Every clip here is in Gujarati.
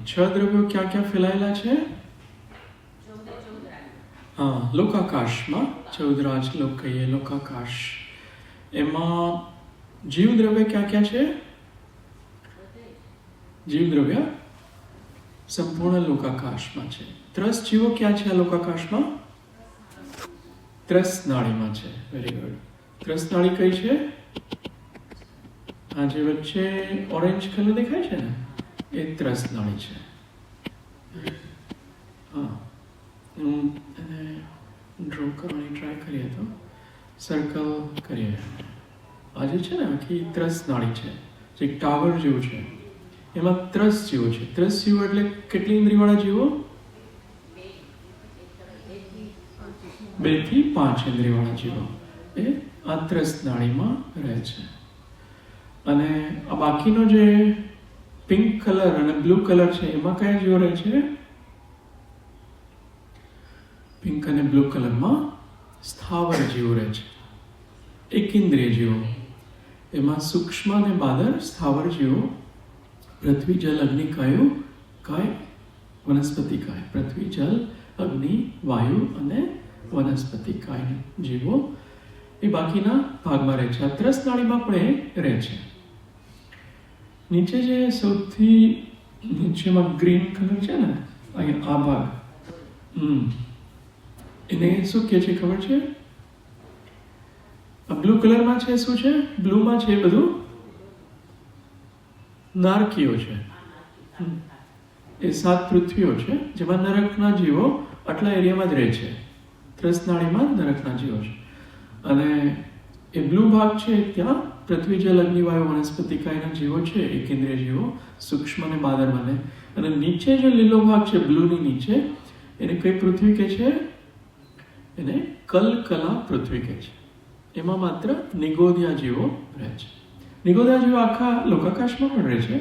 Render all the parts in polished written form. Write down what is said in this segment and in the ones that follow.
છ દ્રવ્યો ક્યાં ક્યાં ફેલાયેલા છે? હા, લોકાકાશમાં 14 રાજલોક કહીએ, લોકાકાશ. એમાં જીવ દ્રવ્ય ક્યાં ક્યાં છે? જીવ દ્રવ્ય સંપૂર્ણ લોકાકાશમાં છે. ત્રસ જીવો ક્યાં છે આ લોકાકાશમાં? ત્રસ નાળીમાં છે. Very good. ત્રસ નાળી કઈ છે? આ જે વચ્ચે ઓરેન્જ કલર દેખાય છે ને, એ ત્રસ નાળી છે. હા, હું એને ડ્રો કરવાની ટ્રાય કરીએ તો સર્કલ કરીએ. આ જે છે ને આખી ત્રસ નાળી છે, જે એક ટાવર જેવું છે, એમાં ત્રસ જીવો છે. ત્રસ જીવો એટલે કેટલી ઇન્દ્રિયવાળા જીવો? 2 થી 5 ઇન્દ્રિયવાળા જીવો એ આ ત્રસ નાળીમાં રહે છે. અને આ બાકીનો જે પિંક કલર અને બ્લુ કલર છે, એમાં કયા જીવો રહે છે? પિંક અને બ્લુ કલરમાં સ્થાવર જીવો રહે છે, એકેન્દ્રિય જીવો. એમાં સૂક્ષ્મ અને બાદર સ્થાવર જીવો, પૃથ્વી જલ અગ્નિ કાયો કાય વનસ્પતિ કાય, પૃથ્વી જલ અગ્નિ વાયુ અને વનસ્પતિ કાય જીવો એ બાકીના ભાગમાં રહે છે. આ ત્રસ નાળીમાં પણ એ રહે છે. નીચે જે સૌથી નીચેમાં ગ્રીન કલર છે ને, અહીંયા આ ભાગ, એને શું કહે છે ખબર છે? આ બ્લુ કલરમાં છે, શું છે? બ્લુમાં છે બધું નારકીઓ છે. એ 7 પૃથ્વીઓ છે, જેમાં નરકના જીવો આટલા એરિયામાં જ રહે છે. ત્રસનાળીમાં નરકના જીવો છે. અને એ બ્લુ ભાગ છે, ત્યાં પૃથ્વી જલ અગ્નિ વાયુ વનસ્પતિકાયના જીવો છે, એકેન્દ્રિય જીવો, સૂક્ષ્મ અને બાદર બને. અને નીચે જે લીલો ભાગ છે બ્લુની નીચે, એને કઈ પૃથ્વી કહે છે? એને કલકલા પૃથ્વી કહે છે. એમાં માત્ર નિગોદિયા જીવો રહે છે. નિગોદિયા જીવો આખા લોકાકાશમાં પણ રહે છે,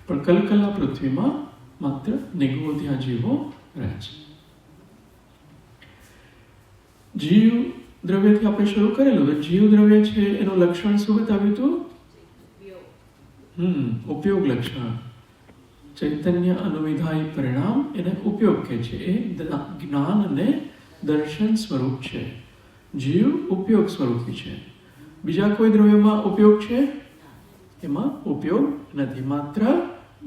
પણ કલકલા પૃથ્વીમાં માત્ર નિગોદિયા જીવો રહે છે. જીવ દ્રવ્યથી આપણે શરૂ કરેલું. તો જીવ દ્રવ્ય છે એનું લક્ષણ શું બતાવ્યું હતું? ઉપયોગ લક્ષણ. ચૈતન્ય અનુવિધાય પરિણામ એને ઉપયોગ કહે છે. એ જ્ઞાન અને દર્શન સ્વરૂપ છે. જીવ ઉપયોગ સ્વરૂપી છે. બીજા કોઈ દ્રવ્યમાં ઉપયોગ છે? એમાં ઉપયોગ નથી, માત્ર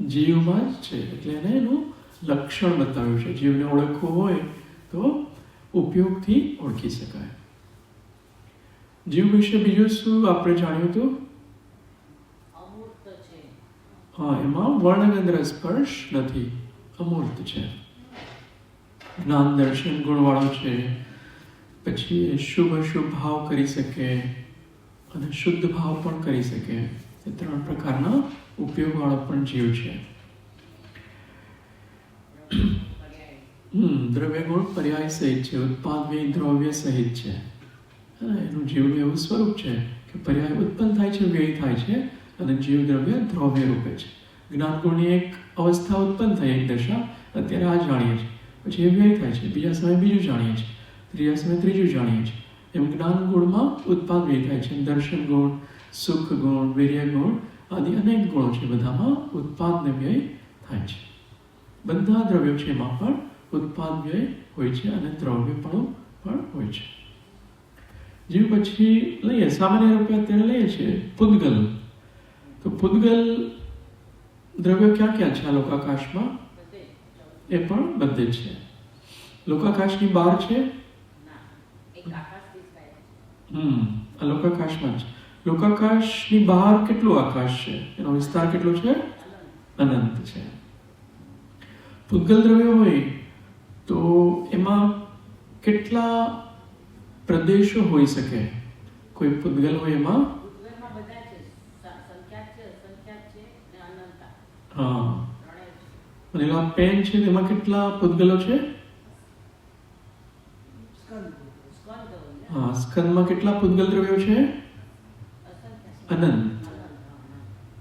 જીવમાં જ છે. એટલે એને એનું લક્ષણ બતાવ્યું છે. જીવને ઓળખવું હોય તો ઉપયોગથી ઓળખી શકાય. જીવ વિશે બીજું શું આપણે જાણ્યું હતું? હા, એમાં વર્ણગંધ સ્પર્શ નથી, અમૂર્ત છે. જ્ઞાન દર્શન ગુણવાળો છે. પછી એ શુભ અશુભ ભાવ કરી શકે અને શુદ્ધ ભાવ પણ કરી શકે. એ 3 પ્રકારના ઉપયોગવાળો પણ જીવ છે. દ્રવ્ય ગુણ પર્યાય સહિત છે, ઉત્પાદ વ્યય દ્રવ્ય સહિત છે. એનું જીવનું એવું સ્વરૂપ છે કે પર્યાય ઉત્પન્ન થાય છે, વ્યય થાય છે, અને જીવ દ્રવ્ય દ્રવ્ય રૂપે છે. જ્ઞાન ગુણની એક અવસ્થા ઉત્પન્ન થઈ, એક દશા, અત્યારે આ જાણીએ છીએ, પછી એ વ્યય થાય છે, બીજા સમયે બીજું જાણીએ છીએ, ત્રીજા સમયે ત્રીજું જાણીએ છીએ. એમ જ્ઞાન ગુણમાં ઉત્પાદ વ્યય થાય છે. દર્શન ગુણ, સુખ ગુણ, વીર્ય ગુણ આદિ અનેક ગુણો છે, બધામાં ઉત્પાદ ને વ્યય થાય છે. બધા દ્રવ્યો છે એમાં પણ ઉત્પાદ વ્યય હોય છે અને દ્રવ્યપણું પણ હોય છે. જીવ પછી લઈએ, સામાન્ય રૂપે અત્યારે લઈએ છીએ પૂદગલ. તો પૂદગલ દ્રવ્યો ક્યાં ક્યાં છે આ લોકાકાશમાં? એ પણ બધે છે. લોકાકાશની બહાર છે? આ લોકાકાશમાં છે. લોકાકાશની બહાર કેટલું આકાશ છે? એનો વિસ્તાર કેટલો છે? અનંત છે. પૂદગલ દ્રવ્ય હોય તો એમાં કેટલા પ્રદેશો હોઈ શકે? કોઈ પૂદગલ હોય એમાં હા, અને આ પેન છે એમાં કેટલા પૂદગલો છે? હા, સ્કંદમાં કેટલા પૂદગલ દ્રવ્યો છે? અનંત.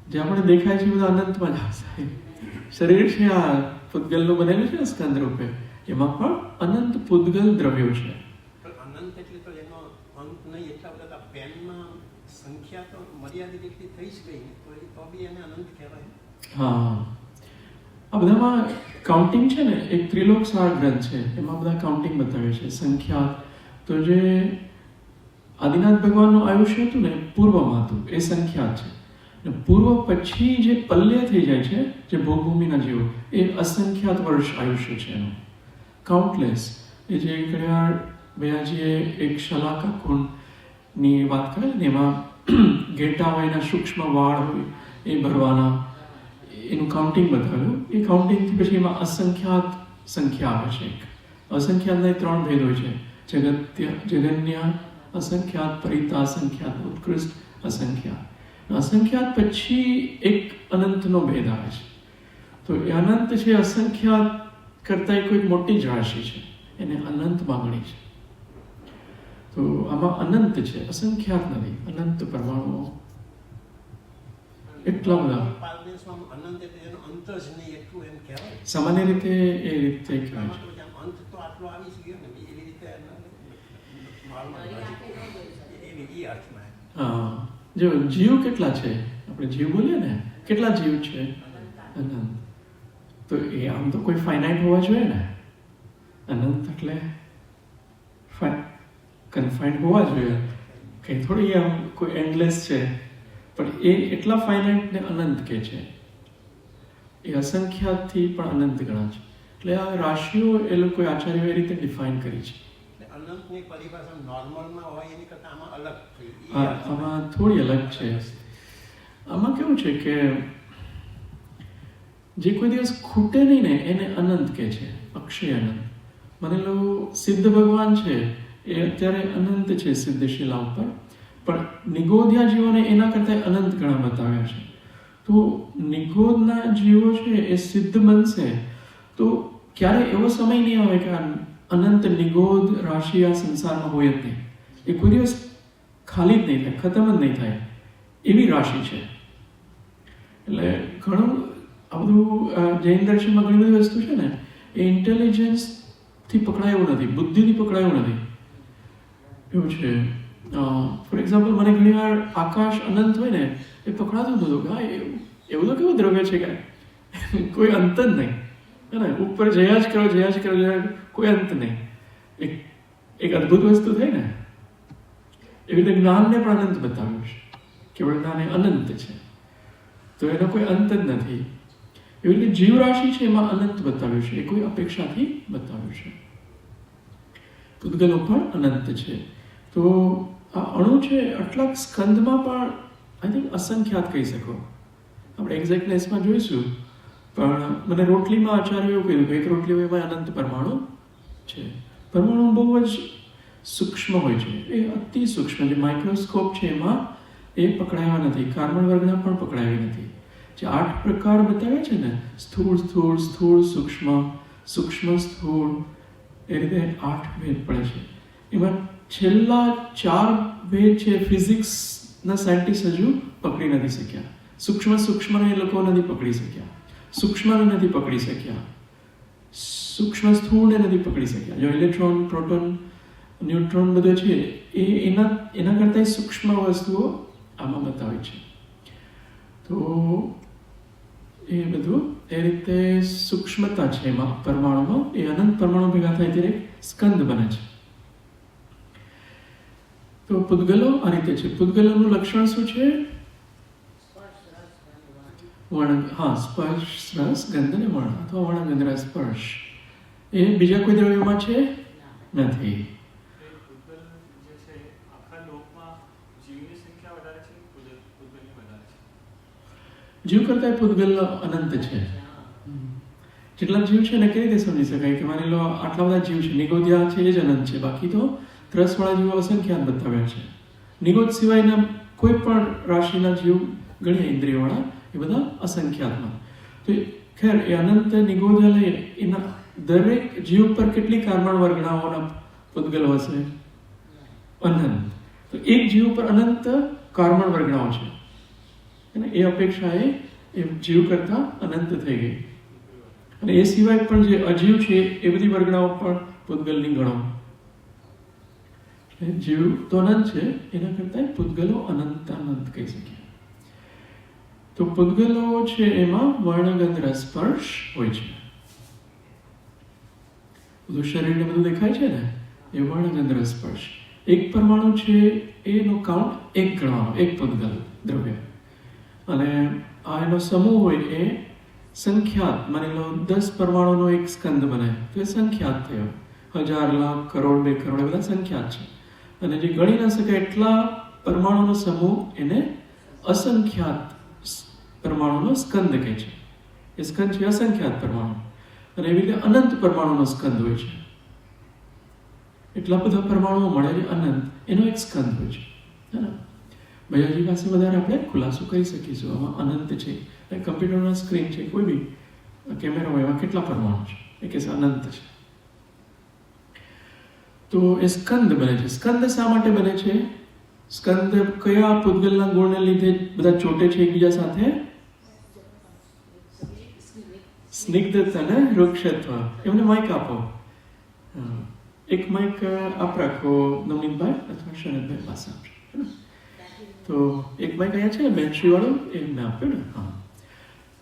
જે આપણે દેખાય છે બધા અનંતમાં જ આવશે. શરીર છે આ પૂદગલનું બનેલું છે સ્કંદ રૂપે, એમાં પણ અનંત પૂદગલ દ્રવ્યો છે. અનંત એટલે તો એનો અંત નહીં, એટલા બધા પેનમાં સંખ્યા તો મર્યાદિત એટલી થઈ જ ગઈ, તો બી એને અનંત કહેવાય. હા, આ બધામાં કાઉન્ટિંગ છે ને, એક ત્રિલોક સાર ગ્રંથ છે, એમાં બધા કાઉન્ટિંગ બતાવે છે, સંખ્યા. તો જે આદિનાથ ભગવાનનું આયુષ્ય હતું ને પૂર્વમાં હતું, એ સંખ્યાત છે. અને પૂર્વ પછી જે પલ્ય થઈ જાય છે, જે ભોગભૂમિના જીવો, એ અસંખ્યાત વર્ષ આયુષ્ય છે એનું, કાઉન્ટલેસ. એ જે ઘણીવાર ભૈયાજીએ એક શલાકા કુંડની વાત કરે ને, એમાં ઘેટા હોય, એના સૂક્ષ્મ વાળ હોય, એ ભરવાના, એનું કાઉન્ટિંગ બતાવ્યું. એ કાઉન્ટિંગથી પછી એમાં અસંખ્યાત સંખ્યા આવે છે. અસંખ્યાતના 3 ભેદ હોય છે, જગન્ય અસંખ્યાત, પરિતા અસંખ્યાત, ઉત્કૃષ્ટ અસંખ્યાત. અસંખ્યાત પછી એક અનંતનો ભેદ આવે છે. તો એ અનંત છે, અસંખ્યાત કરતાં કોઈ મોટી જ રાશિ છે, એને અનંત માગણી છે. તો આમાં અનંત છે, અસંખ્યાત નથી, અનંત પરમાણુઓ એટલા બધા. અનંત એટલે એનો અંત જ નહીં એટલું એમ કહેવાય. સામાન્ય રીતે એ રીતે કહેવાય છે. અંત તો આટલો આવી જ ગયો ને, એવી રીતે એ અર્થમાં. હા, જો જીવ કેટલા છે, આપણે જીવ બોલીએ ને, કેટલા જીવ છે? અનંત. તો એ આમ તો કોઈ ફાઇનાઇટ હોવા જોઈએ ને, અનંત એટલે કન્ફાઇન્ડ હોવા જોઈએ, કંઈ થોડી આમ કોઈ એન્ડલેસ છે. પણ એ એટલા ફાઇનાઇટને અનંત કહે છે, એ અસંખ્યાતથી પણ અનંત ગણા છે. એટલે આ રાશિઓ એ લોકોએ આચાર્યોએ એ રીતે ડિફાઇન કરી છે. અનંતની પરિભાષા નોર્મલમાં હોય એની કરતાં આમાં અલગ થઈ. હા, આમાં થોડી અલગ છે. આમાં કેવું છે કે જે કોઈ દિવસ ખૂટે નહીં ને, એને અનંત કહે છે, અક્ષય અનંત. મને લો સિદ્ધ ભગવાન છે, એ અત્યારે અનંત છે સિદ્ધશિલા ઉપર, પણ નિગોધ્યા જીવોને એના કરતાં અનંત ગણા બતાવ્યા છે. તો નિગોધના જીવો છે એ સિદ્ધ બનશે તો ક્યારે એવો સમય નહીં આવે કે અનંત નિગોધ રાશિ આ સંસારમાં હોય જ નહીં. એ કોઈ દિવસ ખાલી જ નહીં થાય, ખતમ જ નહીં થાય, એવી રાશિ છે. એટલે ઘણું આ બધું જૈન દર્શનમાં ઘણી બધી વસ્તુ છે ને, એ ઇન્ટેલિજન્સથી પકડાયું નથી, બુદ્ધિથી પકડાયું નથી. એવું છે. ફોર એક્ઝામ્પલ, મને ઘણી વાર આકાશ અનંત હોય ને એ પકડાતું હતું કે હા એવું તો કેવું દ્રવ્ય છે કે કોઈ અંત જ નહીં, હે ને, ઉપર જયા જ કરો, કોઈ અંત નહીં. એક અદ્ભુત વસ્તુ થઈ ને, એવી રીતે જ્ઞાનને પણ અનંત બતાવ્યું છે. કેવળ જ્ઞાન એ અનંત છે, તો એનો કોઈ અંત જ નથી. એવી રીતે જીવ રાશિ છે એમાં અનંત બતાવ્યું છે, એ કોઈ અપેક્ષાથી બતાવ્યું છે. પૂતગલો પણ અનંત છે. તો આ અણુ છે આટલા સ્કંદમાં પણ આઈ થિંક અસંખ્યાત કહી શકો. આપણે એક્ઝેક્ટનેસમાં જોઈશું, પણ મને રોટલીમાં આચાર્ય એવું કહ્યું કે એક રોટલી એમાં અનંત પરમાણુ છે. પરમાણુ બહુ જ સૂક્ષ્મ હોય છે, એ અતિ સૂક્ષ્મ, જે માઇક્રોસ્કોપ છે એમાં એ પકડાયા નથી, કાર્બન વર્ગના પણ પકડાયા નથી. જે 8 પ્રકાર બતાવ્યા છે ને, સ્થૂળ સ્થૂળ, સ્થૂળ સૂક્ષ્મ, સૂક્ષ્મ સ્થૂળ, એ રીતે 8 ભેદ પડે છે. એમાં છેલ્લા 4 ભેદ છે ફિઝિક્સના સાયન્ટિસ્ટ હજુ પકડી નથી શક્યા. સૂક્ષ્મને એ લોકો નથી પકડી શક્યા, સૂક્ષ્મને નથી પકડી શક્યા, સૂક્ષ્મ સ્થૂળને નથી પકડી શક્યા. જો ઇલેક્ટ્રોન, પ્રોટોન, ન્યુટ્રોન બધું છે એ એના કરતાં સૂક્ષ્મ વસ્તુઓ આમાં બતાવી છે. તો એ બધું એ રીતે સૂક્ષ્મતા છે એમાં પરમાણુમાં. એ અનંત પરમાણુ ભેગા થાય ત્યારે સ્કંદ બને છે. તો પૂતગલો આ રીતે છે. પૂતગલોનું લક્ષણ શું છે? વર્ણ. હા, સ્પર્શ, રસ, ગંધ અને વર્ણ, અથવા વર્ણ, ગંધ, રસ, સ્પર્શ. એ બીજા કોઈ દ્રવ્યમાં છે નથી. જીવ કરતા પૂતગલ અનંત છે. જેટલા જીવ છે ને કઈ રીતે સમજી શકાય કે માની લો આટલા બધા જીવ છે, નિગોધ્યા છે એ જ અનંત છે, બાકી તો ત્રસવાળા જીવો અસંખ્યાત બતાવ્યા છે. નિગોધ સિવાયના કોઈ પણ રાશિના જીવ ગણીએ ઇન્દ્રિયવાળા, એ બધા અસંખ્યાતમાં. તો ખેર એ અનંત નિગોધ્યા લઈએ, એના દરેક જીવ પર કેટલી કાર્બન વર્ગણાઓના પૂતગલો હશે? અનંત. તો એક જીવ પર અનંત કાર્બન વર્ગણાઓ છે, અને એ અપેક્ષાએ એ જીવ કરતા અનંત થઈ ગઈ. અને એ સિવાય પણ જે અજીવ છે એ બધી વર્ગણાઓ પણ પૂતગલની ગણો. જીવ તો અનંત છે, એના કરતાં પૂતગલો અનંત કહી શકીએ. તો પૂદગલો છે એમાં વર્ણગંધ રસ સ્પર્શ હોય છે. બધું શરીરને બધું દેખાય છે ને, એ વર્ણગંધ રસ સ્પર્શ. એક પરમાણુ છે એનો કાઉન્ટ એક ગણવાનો, એક પૂદગલ દ્રવ્ય. અને આ એનો સમૂહ હોય એ સંખ્યાત, માની લો 10 પરમાણુનો એક સ્કંદ બને તો એ સંખ્યાત થયો. 1000, લાખ, કરોડ, 2 કરોડ એ બધા સંખ્યાત છે. અને જે ગણી ન શકાય એટલા પરમાણુનો સમૂહ એને અસંખ્યાત પરમાણુનો સ્કંદ કહે છે. એ સ્કંદ છે અસંખ્યાત પરમાણુ. અને એવી રીતે અનંત પરમાણુનો સ્કંદ હોય છે. એટલા બધા પરમાણુઓ મળે છે અનંત, એનો એક સ્કંદ હોય છે. હે ને? ભૈયાજી પાસે વધારે આપણે ખુલાસો કરી શકીશું. આમાં અનંત છે, કમ્પ્યુટરના સ્ક્રીન છે, કોઈ બી કેમેરા હોય, એમાં કેટલા પરમાણુ છે એ કે અનંત છે. તો એ સ્કંદ બને છે. સ્કંદ શા માટે બને છે? સ્કંદ કયા પૂદગલના ગુણને લીધે બધા ચોટે છે એકબીજા સાથે? સ્નિગ્ધતા ને વૃક્ષત્વ. એમને માઇક આપો. એક માઇક આપ રાખો નવનીતભાઈ અથવા શરદભાઈ પાસે આપજો. તો એક માઇક અહીંયા છે ને બેટરી વાળું, એમને આપ્યો ને. હા,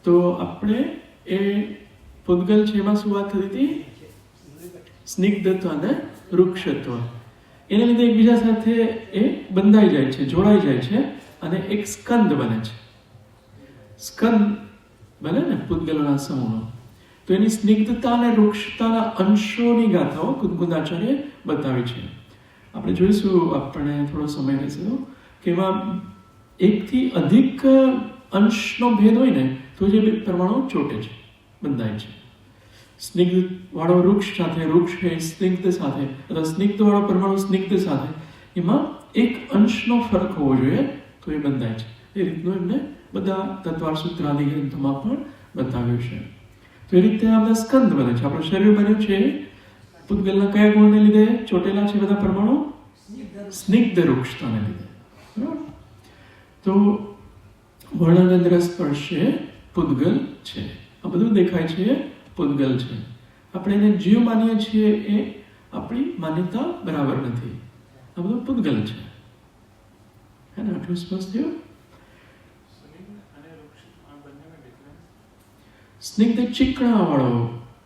તો આપણે એ પૂદગલ છે એમાં શું વાત થતી હતી? સ્નિગ્ધત્વ અને વૃક્ષત્વ. એને લીધે એકબીજા સાથે એ બંધાઈ જાય છે, જોડાઈ જાય છે અને એક સ્કંદ બને છે. સ્કંદ બને ને પૂદગલોના સમૂહનો. તો એની સ્નિગ્ધતા અને વૃક્ષતાના અંશોની ગાથાઓ કુંકુદાચાર્ય બતાવી છે. આપણે જોઈશું, આપણને થોડો સમય રહેશે કે એમાં એકથી અધિક અંશનો ભેદ હોય ને તો જે પરમાણુ ચોટે છે, બંધાય છે. સ્નિગ્ધ વાળો વૃક્ષ સાથે, વૃક્ષ એ સ્નિગ્ધ સાથે, અથવા સ્નિગ્ધ વાળો પરમાણુ સ્નિગ્ધ સાથે, એમાં એક અંશનો ફરક હોવો જોઈએ તો એ બંધાય છે. એ રીતનું એમને બધા તત્વાર સૂત્રાદિ ગ્રંથોમાં પણ બતાવ્યું છે. તો એ રીતે આ બધા સ્કંદ બને છે. આપણું શરીર બન્યું છે પૂદગલના કયા ગુણને લીધે ચોટેલા છે બધા પરમાણુ? સ્નિગ્ધ વૃક્ષતાને લીધે. બરાબર? તો વર્ણગંધ રસ સ્પર્શ પૂદગલ છે. આ બધું દેખાય છે પૂદગલ છે. આપણે એને જીવ માનીએ છીએ એ આપણી માન્યતા બરાબર નથી. આ બધું પૂદગલ છે. હે ને? આટલું સ્પષ્ટ થયું? સ્નિગ્ધ ચીકણા વાળો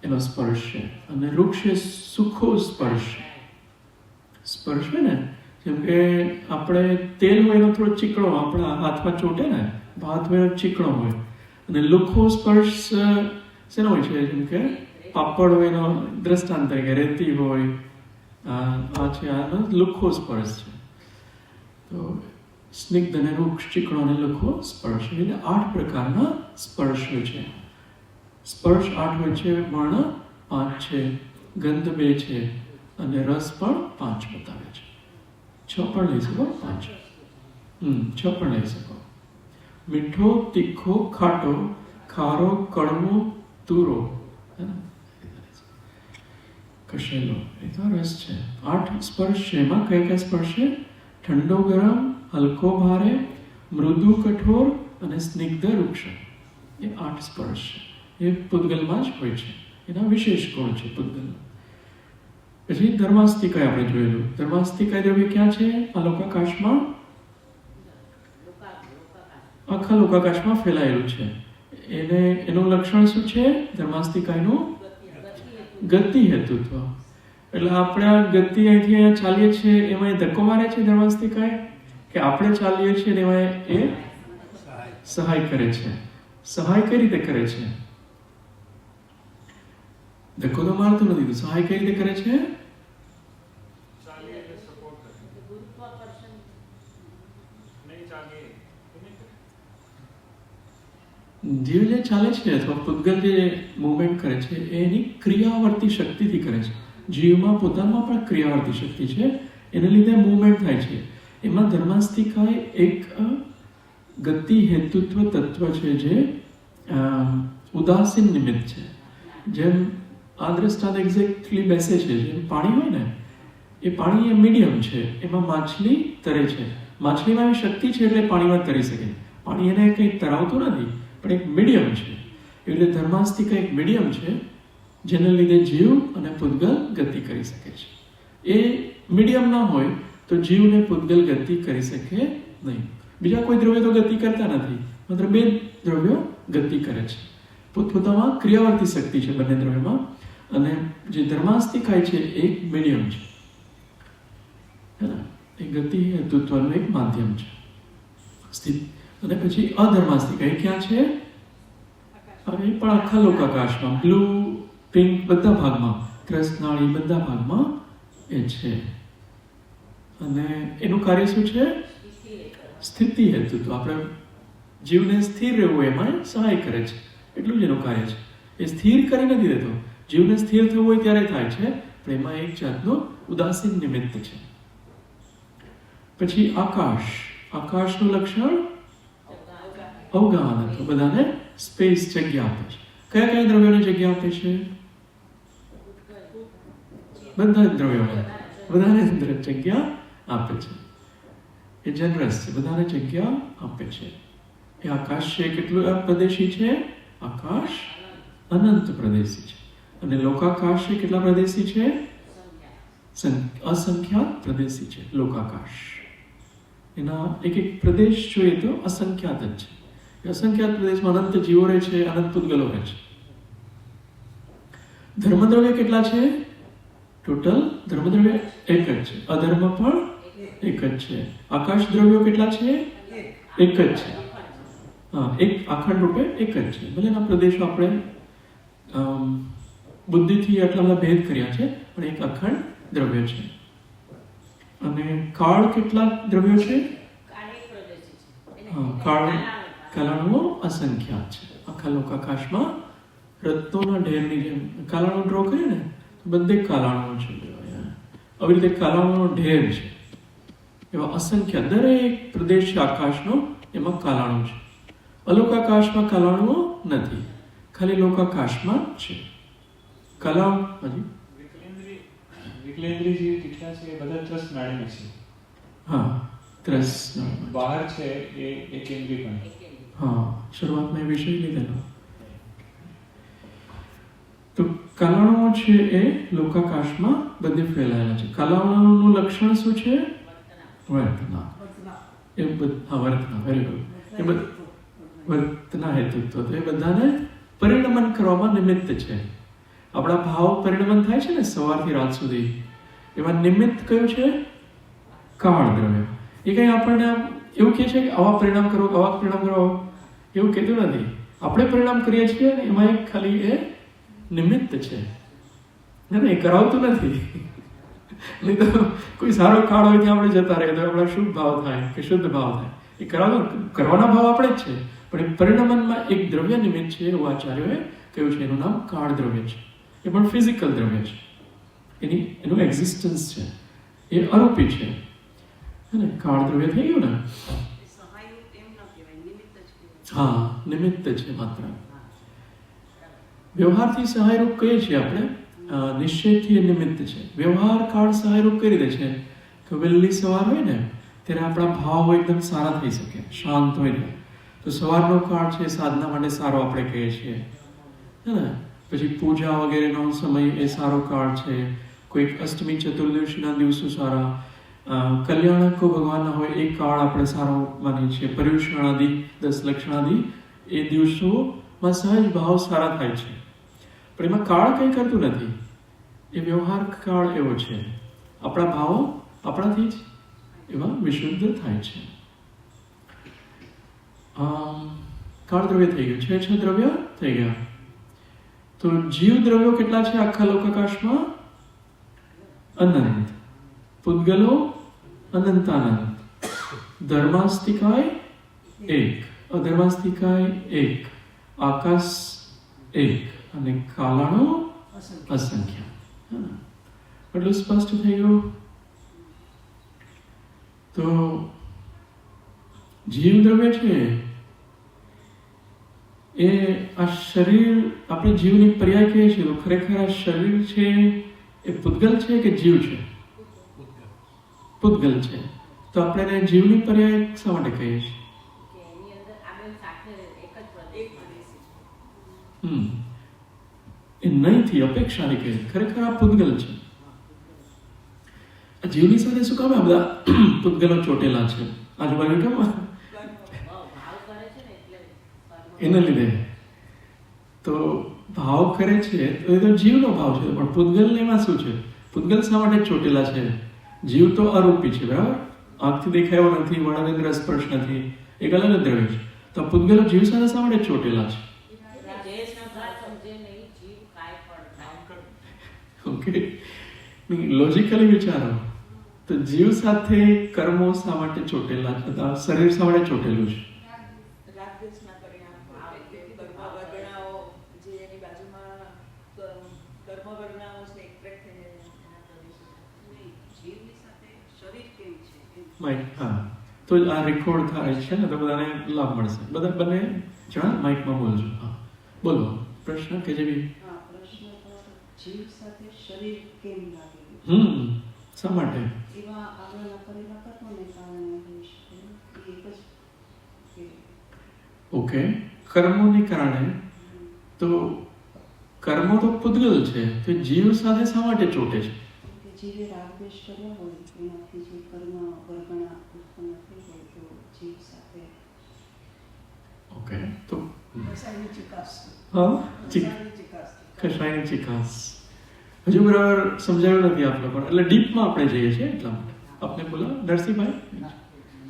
એનો સ્પર્શ છે અને વૃક્ષ સુખો સ્પર્શ. સ્પર્શ હોય ને, જેમ કે આપણે તેલ હોય એનો થોડો ચીકણો આપણા હાથમાં ચોટે ને, હાથમાં ચીકણો હોય. અને લુખો સ્પર્શ શેનો હોય છે? જેમ કે પાપડ હોય એનો દ્રષ્ટાંત તરીકે રેતી હોય, આ છે આનો લુખો સ્પર્શ છે. તો સ્નિગ્ધ અને વૃક્ષ, ચીકણો અને લુખો સ્પર્શ, એટલે 8 પ્રકારના સ્પર્શ હોય છે. સ્પર્શ 8 હોય છે, વર્ણ 5 છે, ગંધ 2 છે અને રસ પણ 5 બતાવે છે. 6 પણ લઈ શકો, 5 6 પણ લઈ શકો. મીઠો, તીખો, ખાટો, ખારો, કડવો, તુરો, કશેલો, એ તો રસ છે. 8 સ્પર્શ છે. એમાં કયા કયા સ્પર્શ છે? ઠંડો, ગરમ, હલકો, ભારે, મૃદુ, કઠોર અને સ્નિગ્ધ, વૃક્ષ. એ 8 સ્પર્શ છે. એ પૂદગલમાં જ હોય છે. એના વિશેષ ગુણ છે પૂદગલ. પછી ધર્માસ્તિકાય આપણે જોયેલું. ધર્માસ્તિકાય દ્રવ્ય ક્યાં છે? આ લોકાકાશમાં, આખા લોકાકાશમાં ફેલાયેલું છે. એનું લક્ષણ શું છે? ધર્માસ્તિકાયનું ગતિ હેતુત્વ. એટલે આપણે આ ગતિ અહીંથી અહીંયા ચાલીએ છીએ એમાં એ ધક્કો મારે છે ધર્માસ્તિકાય, કે આપણે ચાલીએ છીએ ને એમાં એ સહાય કરે છે. સહાય કઈ રીતે કરે છે? ધક્કો તો મારતો નથી, તો સહાય કઈ રીતે કરે છે? જીવ જે ચાલે છે અથવા પૂદગલ જે મૂવમેન્ટ કરે છે એની ક્રિયાવર્તી શક્તિથી કરે છે. જીવમાં પોતામાં પણ ક્રિયાવર્તી શક્તિ છે, એને લીધે મૂવમેન્ટ થાય છે. એમાં ધર્માસ્તિકાય એક ગતિ હેતુત્વ તત્વ છે જે ઉદાસીન નિમિત્ત છે. જેમ આ દ્રષ્ટાંત એક્ઝેક્ટલી બેસે છે. જેમ પાણી હોય ને, એ પાણી એ મીડિયમ છે, એમાં માછલી તરે છે. માછલીમાં એવી શક્તિ છે એટલે પાણીમાં તરી શકે. પાણી એને કંઈ તરાવતું નથી, પણ એક મીડિયમ છે. એટલે ધર્માસ્તિકા એક મીડિયમ છે જેને લીધે જીવ અને પૂદગલ ગતિ કરી શકે છે. એ મીડિયમ ના હોય તો જીવને પૂદગલ ગતિ કરી શકે નહીં. બીજા કોઈ દ્રવ્ય તો ગતિ કરતા નથી. માત્ર 2 દ્રવ્યો ગતિ કરે છે. પોતપોતામાં ક્રિયાવર્તી શક્તિ છે બંને દ્રવ્યમાં, અને જે ધર્માસ્તિકાય છે એ એક મીડિયમ છે, હે ને, એ ગતિ હેતુત્વનું એક માધ્યમ છે સ્થિત. અને પછી અધર્માસ્તિકાય ક્યાં છે? હવે એ પણ આખા લોકાકાશમાં, બ્લુ, પિંક બધા ભાગમાં, ત્રસનાળી બધા ભાગમાં એ છે. અને એનું કાર્ય શું છે? સ્થિતિ હેતુત્વ. આપણે જીવને સ્થિર રહેવું એમાં સહાય કરે છે, એટલું જ એનું કાર્ય છે. એ સ્થિર કરી નથી દેતો. જીવને સ્થિર થવું હોય ત્યારે થાય છે, પણ એમાં એક જાતનું ઉદાસીન નિમિત્ત છે. પછી આકાશ. આકાશનું લક્ષણ અવગાહન હતું, બધાને સ્પેસ, જગ્યા આપે છે. કયા કયા દ્રવ્યોને જગ્યા આપે છે? બધા જ દ્રવ્યોને, બધાને જગ્યા આપે છે. એ જનરસ છે, બધાને જગ્યા આપે છે. એ આકાશ છે કેટલું પ્રદેશી છે? આકાશ અનંત પ્રદેશી છે. અને લોકાકાશ છે કેટલા પ્રદેશી છે? અસંખ્યાત પ્રદેશી છે લોકાકાશ. એના એક એક પ્રદેશ જોઈએ તો અસંખ્યાત જ છે. એ અસંખ્યાત પ્રદેશમાં અનંત જીવો રહે છે, અનંત પૂતગલો રહે છે. ધર્મદ્રવ્ય કેટલા છે? ટોટલ ધર્મદ્રવ્ય એક જ છે. અધર્મ પણ એક જ છે. આકાશ દ્રવ્યો કેટલા છે? એક જ છે. હા, એક અખંડ રૂપે એક જ છે. ભલે એના પ્રદેશો આપણે બુદ્ધિથી આટલા બધા ભેદ કર્યા છે, પણ એક અખંડ દ્રવ્ય છે. અને કાળ કેટલા દ્રવ્યો છે? હા, કાલાણુઓ અસંખ્યાત છે. આખા લોકાકાશમાં રત્નોના ઢેરની જેમ કાલાણુ ડ્રો કરીએ ને તો બધે કાલાણુઓ છે. આવી રીતે કાલાણુનો ઢેર છે. એવા અસંખ્ય દરેક પ્રદેશ આકાશનો એમાં કાલાણુ છે. અલોકાકાશમાં કાલાણુઓ નથી, ખાલી લોકાકાશમાં છે. કલા હજી વિકલેન્દ્રી જે કેટલા છે એ બધા ત્રસ નાડીમાં છે. હા, ત્રસ બહાર છે એ એકેન્દ્રી પણ. હા, શરૂઆતમાં એ વિષય લીધેલો. તો કાલાણુઓ છે એ લોકાકાશમાં બધે ફેલાયેલા છે. કાલાણુઓનું લક્ષણ શું છે? વર્તના. એ બધા વર્તના, વેરી ગુડ. એ વર્તના હેતુત્વ. તો એ બધાને પરિણમન કરવામાં નિમિત્ત છે. આપણા ભાવ પરિણમન થાય છે ને સવારથી રાત સુધી, એમાં નિમિત્ત કયું છે? કાળ દ્રવ્ય. એ કંઈ આપણને એવું કહે છે કે આવા પરિણામ કરો, આવા પરિણામ કરો, એવું કહેતું નથી. આપણે પરિણામ કરીએ છીએ ને એમાં એક ખાલી એ નિમિત્ત છે, એ કરાવતું નથી. નહીં તો કોઈ સારો કાળ હોય ત્યાં આપણે જતા રહીએ તો આપણા શુભ ભાવ થાય કે શુદ્ધ ભાવ થાય. એ કરવાના ભાવ આપણે જ છે, પણ એ પરિણમનમાં એક દ્રવ્ય નિમિત્ત છે એવું આચાર્યોએ કહ્યું છે. એનું નામ કાળ દ્રવ્ય છે. એ પણ ફિઝિકલ દ્રવ્ય છે. એનું એક્ઝિસ્ટન્સ છે, એ અરૂપી છે. ને કાળ દ્રવ્ય થઈ ગયું ને? હા, નિમિત્ત છે માત્ર. વ્યવહારથી સહાયરૂપ કહીએ છીએ આપણે, નિશ્ચયથી એ નિમિત્ત છે. વ્યવહાર કાળ સહાયરૂપ કરી દે છે કે વહેલી સવાર હોય ને ત્યારે આપણા ભાવ એકદમ સારા થઈ શકે, શાંત હોય ને તો સવારનો કાળ છે સાધના માટે સારો આપણે કહીએ છીએ, હે ને. પછી પૂજા વગેરેનો સમય એ સારો કાળ છે. કોઈક અષ્ટમી ચતુર્દશીના દિવસો સારા, કલ્યાણકો ભગવાનના હોય એ કાળ આપણે સારો માનીએ છીએ. પર્યુષણાદિ 10 લક્ષણાદિ એ દિવસોમાં સહજ ભાવ સારા થાય છે. પણ એમાં કાળ કંઈ કરતું નથી. એ વ્યવહાર કાળ એવો છે. આપણા ભાવો આપણાથી જ એવા વિશુદ્ધ થાય છે. કાળ દ્રવ્ય થઈ ગયું છે. 6 દ્રવ્ય થઈ ગયા. તો જીવ દ્રવ્યો કેટલા છે આખા લોકાકાશમાં? અનંત. પૂતગલો અનંતાનંત. ધર્માસ્તિકાય 1, અધર્માસ્તિકાય 1, આકાશ 1 અને કાલાણો અસંખ્ય. એટલું સ્પષ્ટ થઈ ગયું. તો જીવ દ્રવ્ય છે એ આ શરીર, આપણે જીવની પર્યાય કહીએ છીએ તો ખરેખર આ શરીર છે એ પૂતગલ છે કે જીવ છે? પૂતગલ છે. તો આપણે એને જીવની પર્યાય શા માટે કહીએ છીએ? એ નહીંથી અપેક્ષાની કહીએ. ખરેખર આ પૂતગલ છે. આ જીવની સાથે શું કામ બધા પૂતગલો ચોટેલા છે આજુબાજુ? કેમ? એના લીધે તો ભાવ કરે છે તો એ તો જીવનો ભાવ છે, પણ પૂતગલને એમાં શું છે? પૂતગલ શા માટે ચોટેલા છે? જીવ તો અરૂપી છે, બરાબર? આંખથી દેખાયો નથી, વર્ણનેન્દ્ર સ્પર્શ નથી, એક અલગ જ દ્રવ્ય છે. તો પૂતગલો જીવ સાથે શા માટે ચોટેલા છે? ઓકે, લોજિકલી વિચારો તો જીવ સાથે કર્મો શા માટે ચોટેલા છે? શરીર શા માટે ચોટેલું છે? હા, તો આ રેકોર્ડ થાય છે ને તો બધાને લાભ મળશે. બધા બંને જણા માઇકમાં બોલજો. હા બોલો પ્રશ્ન કે જેવી જીવ સાથે શરીર કેમ લાગે? શા માટે? એવા આગળના કરેલા કર્મોને કારણે હોઈ શકે. એક જ ઓકે, કર્મોને કારણે. તો કર્મો તો પૂતગલ છે, તો જીવ સાથે શા માટે ચોટે છે? જીવે રાગદ્વેષ કર્યા હોય એનાથી જે કર્મ વર્ગણા ઉત્પન્ન થઈ હોય તો જીવ સાથે. ઓકે, તો કસાયની ચિકાસ. હા, ચિકાસ. કસાયની ચિકાસ હજુ બરાબર સમજાયું નથી આપ લોકો, એટલે ડીપમાં આપણે જઈએ છીએ એટલા માટે. આપને બોલા નરસિંહભાઈ,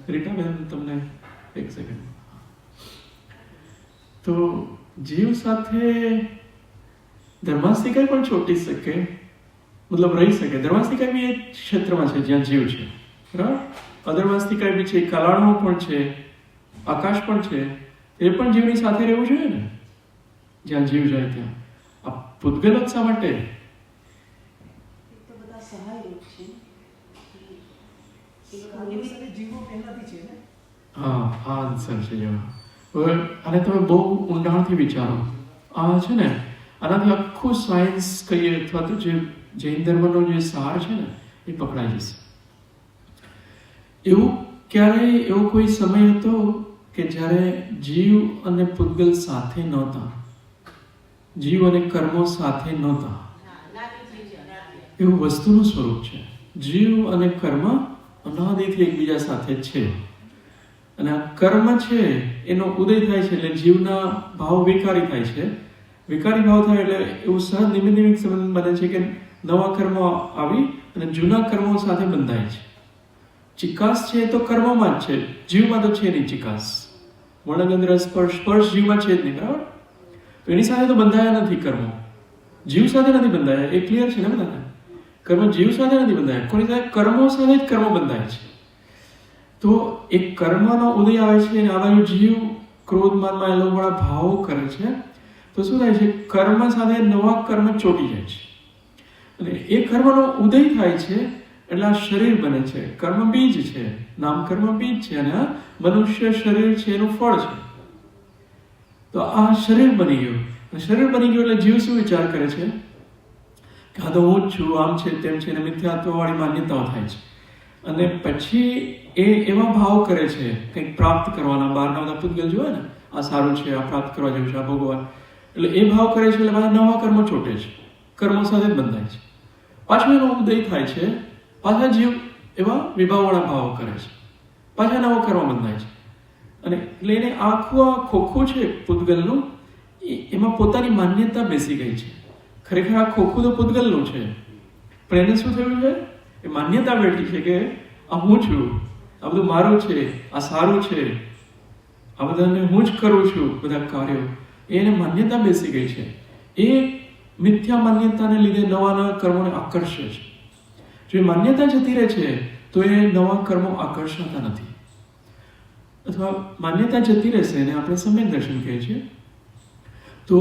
રીટાબેન તમને એક સેકન્ડ. તો જીવ સાથે ધર્માસ્તિકાય પણ ચોટી શકે, મતલબ રહી શકે. ધર્માસ્તિકાય બી એક ક્ષેત્રમાં છે જ્યાં જીવ છે, બરાબર? અધર્માસ્તિકાય બી છે, કલાણો પણ છે, આકાશ પણ છે. એ પણ જીવની સાથે રહેવું જોઈએ ને, જ્યાં જીવ જાય ત્યાં. આ પૂતગલ જ શા માટે? તો બધા સહાયરૂપ છે. હા, આ આન્સર છે જવાબ. હવે આને તમે બહુ ઊંડાણથી વિચારો. આ છે ને, આનાથી આખું સાયન્સ કહીએ અથવા તો જે જૈન ધર્મનો જે સાર છે ને એ પકડાઈ જશે. એવું ક્યારેય એવો કોઈ સમય હતો કે જ્યારે જીવ અને પૂતગલ સાથે નહોતા, જીવ અને કર્મો સાથે નહોતા? એવું વસ્તુનું સ્વરૂપ છે. જીવ અને કર્મ અનાદિથી એકબીજા સાથે છે, અને આ કર્મ છે એનો ઉદય થાય છે એટલે જીવના ભાવ વિકારી થાય છે. વિકારી ભાવ થાય એટલે એવું સહજ નિમિત્ત સંબંધ બને છે કે નવા કર્મો આવી અને જૂના કર્મો સાથે બંધાય છે. ચિકાસ છે એ તો કર્મમાં જ છે, જીવમાં તો છે નહીં ચિકાસ. વર્ણગંધ્ર સ્પર્શ જીવમાં છે જ નહીં, બરાબર? તો એની સાથે તો બંધાયા નથી કર્મો, જીવ સાથે નથી બંધાયા. એ ક્લિયર છે ને બધાને? કર્મ જીવ સાથે નથી બંધાયા, કોની સાથે? કર્મો સાથે જ કર્મો બંધાય છે. તો એક કર્મનો ઉદય આવે છે અને આ બાજુ જીવ ક્રોધ માનમાં એ લોકોવાળા ભાવો કરે છે, તો શું થાય છે? કર્મ સાથે નવા કર્મ ચોટી જાય છે, અને એ કર્મનો ઉદય થાય છે એટલે આ શરીર બને છે. કર્મ બીજ છે, નામ કર્મ બીજ છે, અને આ મનુષ્ય શરીર છે એનું ફળ છે. તો આ શરીર બની ગયું. શરીર બની ગયું એટલે જીવ શું વિચાર કરે છે કે આ તો હું જ છું, આમ છે તેમ છે, અને મિથ્યાત્વવાળી માન્યતાઓ થાય છે. અને પછી એ એવા ભાવ કરે છે કંઈક પ્રાપ્ત કરવાના. બહારના બધા પૂતગલ જોવે ને, આ સારું છે, આ પ્રાપ્ત કરવા જેવું છે, આ ભગવાન, એટલે એ ભાવ કરે છે. એટલે બધા નવા કર્મો ચોટે છે, કર્મો સાથે જ બંધાય છે. પાછું એનો ઉદય થાય છે, પાછા જીવ એવા વિભાવવાળા ભાવો કરે છે, પાછા નવો કર્મ બંધાય છે. અને એટલે એને આખું આ ખોખું છે પૂતગલનું, એમાં પોતાની માન્યતા બેસી ગઈ છે. ખરેખર આ ખોખું તો પૂતગલનું છે, પણ એને શું થયું છે? એ માન્યતા બેઠી છે કે આ હું છું, આ બધું મારું છે, આ સારું છે, આ બધાને હું જ કરું છું બધા કાર્યો. એને માન્યતા બેસી ગઈ છે. એ મિથ્યા માન્યતાને લીધે નવા નવા કર્મોને આકર્ષે છે. જો એ માન્યતા જતી રહે છે તો એ નવા કર્મો આકર્ષાતા નથી, અથવા માન્યતા જતી રહેશે એને આપણે સમ્યક દર્શન કહીએ છીએ. તો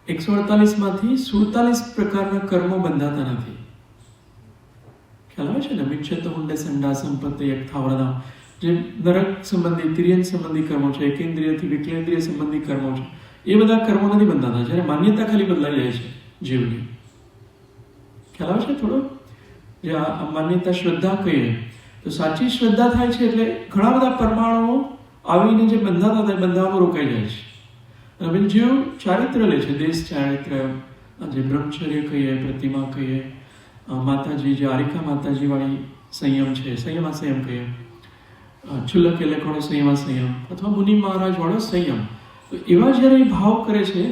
148 માંથી 47 પ્રકારના કર્મો બંધાતા નથી. ખ્યાલ આવે છે ને? મિચ્છત હુંડે સંડા સંપત્તિ યથાવરદા, જે નરક સંબંધી, તિર્યન સંબંધી કર્મો છે, એકેન્દ્રિયથી વિકેન્દ્રિય સંબંધી કર્મો છે, એ બધા કર્મો નથી બંધાતા. જ્યારે માન્યતા ખાલી બદલાઈ જાય છે જીવની. ખ્યાલ આવે છે થોડો? જે આ માન્યતા શ્રદ્ધા કહીએ તો સાચી શ્રદ્ધા થાય છે એટલે ઘણા બધા પરમાણુઓ આવીને જે બંધાતા હતા એ બંધાવામાં રોકાઈ જાય છે. અને જીવ ચારિત્ર લે છે, દેશ ચારિત્ર, જે બ્રહ્મચર્ય કહીએ, પ્રતિમા કહીએ, માતાજી જે આરિકા માતાજી વાળી સંયમ છે, સંયમ કહીએ, છુલ્લક એટલે કોણો સંયમ, અથવા મુનિ મહારાજ વાળો સંયમ. તો એવા જ્યારે એ ભાવ કરે છે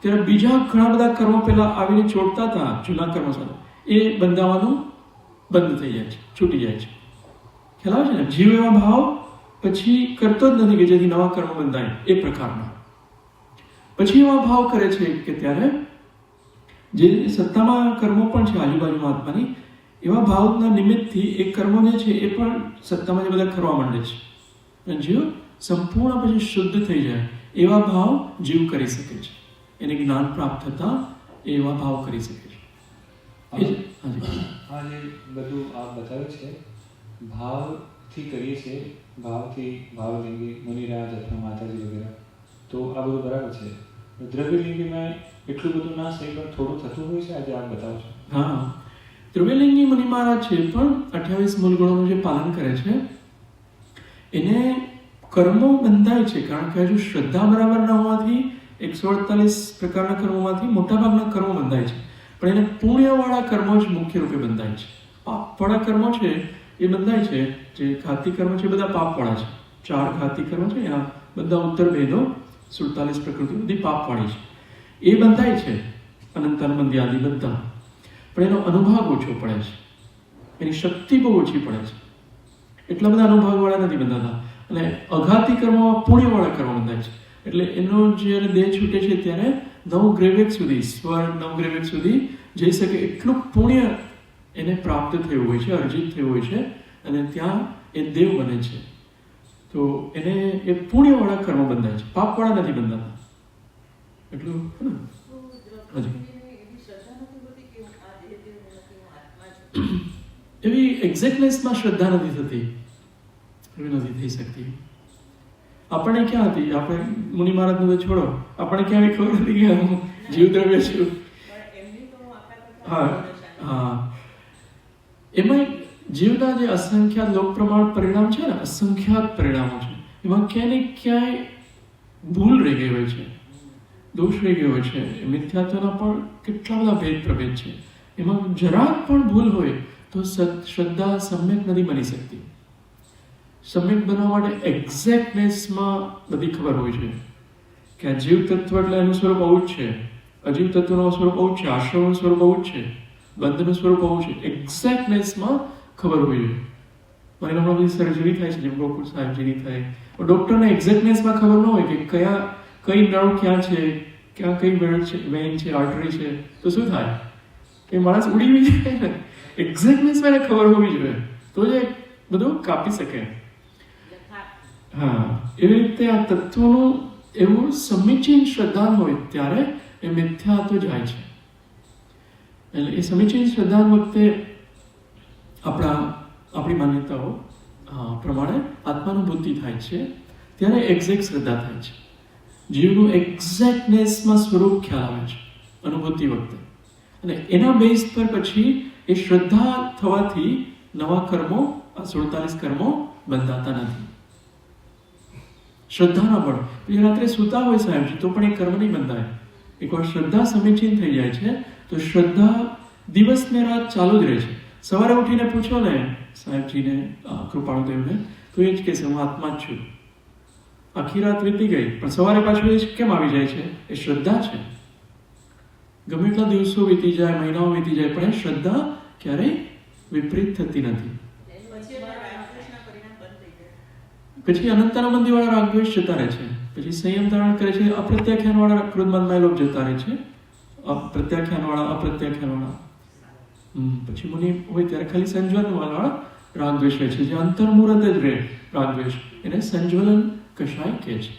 ત્યારે બીજા ઘણા બધા કર્મો પહેલા આવીને ચોટતા હતા જૂના કર્મો સાથે, એ બંધાવાનું બંધ થઈ જાય છે, છૂટી જાય છે. ખ્યાલ આવે છે ને? જીવ એવા ભાવ પછી કરતો જ નથી કે જેથી નવા કર્મ બંધાય એ પ્રકારના. પછી એવા ભાવ કરે છે કે ત્યારે જે સત્તામાં કર્મો પણ છે આજુબાજુમાં આત્માની, એવા ભાવના નિમિત્તથી એ કર્મોને છે એ પણ સત્તામાં જે બધા કરવા માંડે છે. અને જીવ સંપૂર્ણ પછી શુદ્ધ થઈ જાય એવા ભાવ જીવ કરી શકે છે. એને જ્ઞાન પ્રાપ્ત થતા એવા ભાવ કરી શકે છે. આ જે બધું આપ બતાવ્યું છે ભાવથી કરીએ છીએ, ભાવથી ભાવલિંગી મુનિરાજ અથવા માતાજી વગેરે, તો આ બધું બરાબર છે. દ્રવ્યલિંગીમાં એટલું બધું ના સહી પણ થોડું થતું હોય છે, આજે આપ બતાવો છો. હા, દ્રવ્યલિંગી મુનિ મહારાજ છે પણ 28 મૂળ ગુણોનું જે પાલન કરે છે એને કર્મો બંધાય છે, કારણ કે હજુ શ્રદ્ધા બરાબર ન હોવાથી 148 પ્રકારના કર્મોમાંથી મોટાભાગના કર્મો બંધાય છે, પણ એને પુણ્યવાળા કર્મો જ મુખ્ય રૂપે બંધાય છે. પાપવાળા કર્મો છે એ બંધાય છે, જે ઘાતી કર્મ છે બધા પાપવાળા છે. 4 ઘાતી કર્મ છે, એના બધા ઉત્તર ભેદો 47 પ્રકૃતિ બધી પાપવાળી છે, એ બંધાય છે અનંતાનુબંધી આદિ બધા. પણ એનો અનુભાગ ઓછો પડે છે, એની શક્તિ બહુ ઓછી પડે છે, એટલા બધા અનુભાગવાળા નથી બંધાતા. અને અઘાતી કર્મોમાં પુણ્યવાળા કર્મ બંધાય છે, એટલે એનો જ્યારે દેહ છૂટે છે ત્યારે 9 ગ્રેવેક સુધી, સ્વર્ગ 9 ગ્રેવેક સુધી જઈ શકે એટલું પુણ્ય એને પ્રાપ્ત થયું હોય છે, અર્જિત થયું હોય છે, અને ત્યાં એ દેવ બને છે. તો એને એ પુણ્યવાળા કર્મ બંધાય છે, પાપવાળા નથી બંધાતા. એટલું એવી એક્ઝેક્ટનેસમાં શ્રદ્ધા નથી થતી, એવી નથી થઈ શકતી. આપણને ક્યાં હતી? આપણે મુનિ મહારાજનું તો છોડો, આપણને ક્યાં એવી ખબર હતી કે હું જીવ દ્રવ્ય છું. હા હા, એમાં જીવના જે અસંખ્યાત લોક પ્રમાણ પરિણામ છે ને, અસંખ્યાત પરિણામો છે, એમાં ક્યાંય ને ક્યાંય ભૂલ રહી ગઈ હોય છે, દોષ રહી ગયો હોય છે. મિથ્યાત્વના પણ કેટલા બધા ભેદ પ્રભેદ છે, એમાં જરાક પણ ભૂલ હોય તો શ્રદ્ધા સમ્યક નથી બની શકતી. સમ્યક બનવા માટે એક્ઝેક્ટનેસમાં બધી ખબર હોય છે કે આ જીવ તત્વ એટલે એનું સ્વરૂપ આવું જ છે, અજીવ તત્વનું સ્વરૂપ આવું જ છે, આશ્રમનું સ્વરૂપ આવું જ છે, બંધનું સ્વરૂપ આવું છે. એક્ઝેક્ટનેસમાં ખબર હોય છે. મને હમણાં બધી સર્જરી થાય છે, જેમ ગોકુળ સાહેબજીની થાય, ડૉક્ટરને એક્ઝેક્ટનેસમાં ખબર ન હોય કે કઈ નળ ક્યાં છે, ક્યાં કઈ વેઇન છે, આર્ટરી છે, તો શું થાય? એ માણસ ઉડી જાય ને. એક્ઝેક્ટનેસમાં એને ખબર હોવી જોઈએ તો જ બધું કાપી શકે. હા, એવી રીતે આ તત્વનું એવું સમીચીન શ્રદ્ધા હોય ત્યારે એ મિથ્યાત્વ જાય છે. એટલે એ સમીચીન શ્રદ્ધા વખતે આપણી માન્યતાઓ પ્રમાણે આત્માનુભૂતિ થાય છે, ત્યારે એક્ઝેક્ટ શ્રદ્ધા થાય છે. જીવનું એક્ઝેક્ટનેસમાં સ્વરૂપ ખ્યાલ આવે છે અનુભૂતિ વખતે, અને એના બેઝ પર પછી એ શ્રદ્ધા થવાથી નવા કર્મો, 47 કર્મો બંધાતા નથી. શ્રદ્ધાના બળ પછી રાત્રે સૂતા હોય સાહેબજી તો પણ એ કર્મ નહીં બંધાય. એકવાર શ્રદ્ધા સમીચીન થઈ જાય છે તો શ્રદ્ધા દિવસ ને રાત ચાલુ જ રહે છે. સવારે ઉઠીને પૂછો ને સાહેબજીને, કૃપાળુદેવને, તો એ જ કહેશે હું આત્મા જ છું. આખી રાત વીતી ગઈ પણ સવારે પાછું એ કેમ આવી જાય છે? એ શ્રદ્ધા છે. ગમે એટલા દિવસો વીતી જાય, મહિનાઓ વીતી જાય, પણ એ શ્રદ્ધા ક્યારેય વિપરીત થતી નથી. પછી અનંતાનુબંધી વાળા રાગદ્વેષ જતા રહે છે, પછી સંયમ ધારણ કરે છે, અપ્રત્યાખ્યાન વાળા ક્રોધમાનમાં લોભ જતા રહે છે, પ્રત્યાખ્યાન વાળા, અપ્રત્યાખ્યાન વાળા. પછી મુનિ હોય ત્યારે ખાલી સંજ્વલન વાળા રાગદ્વેષ રહે છે, જે અંતર્મુહૂર્ત જ રહે રાગદ્વેષ, એને સંજ્વલન કશાય કહે છે.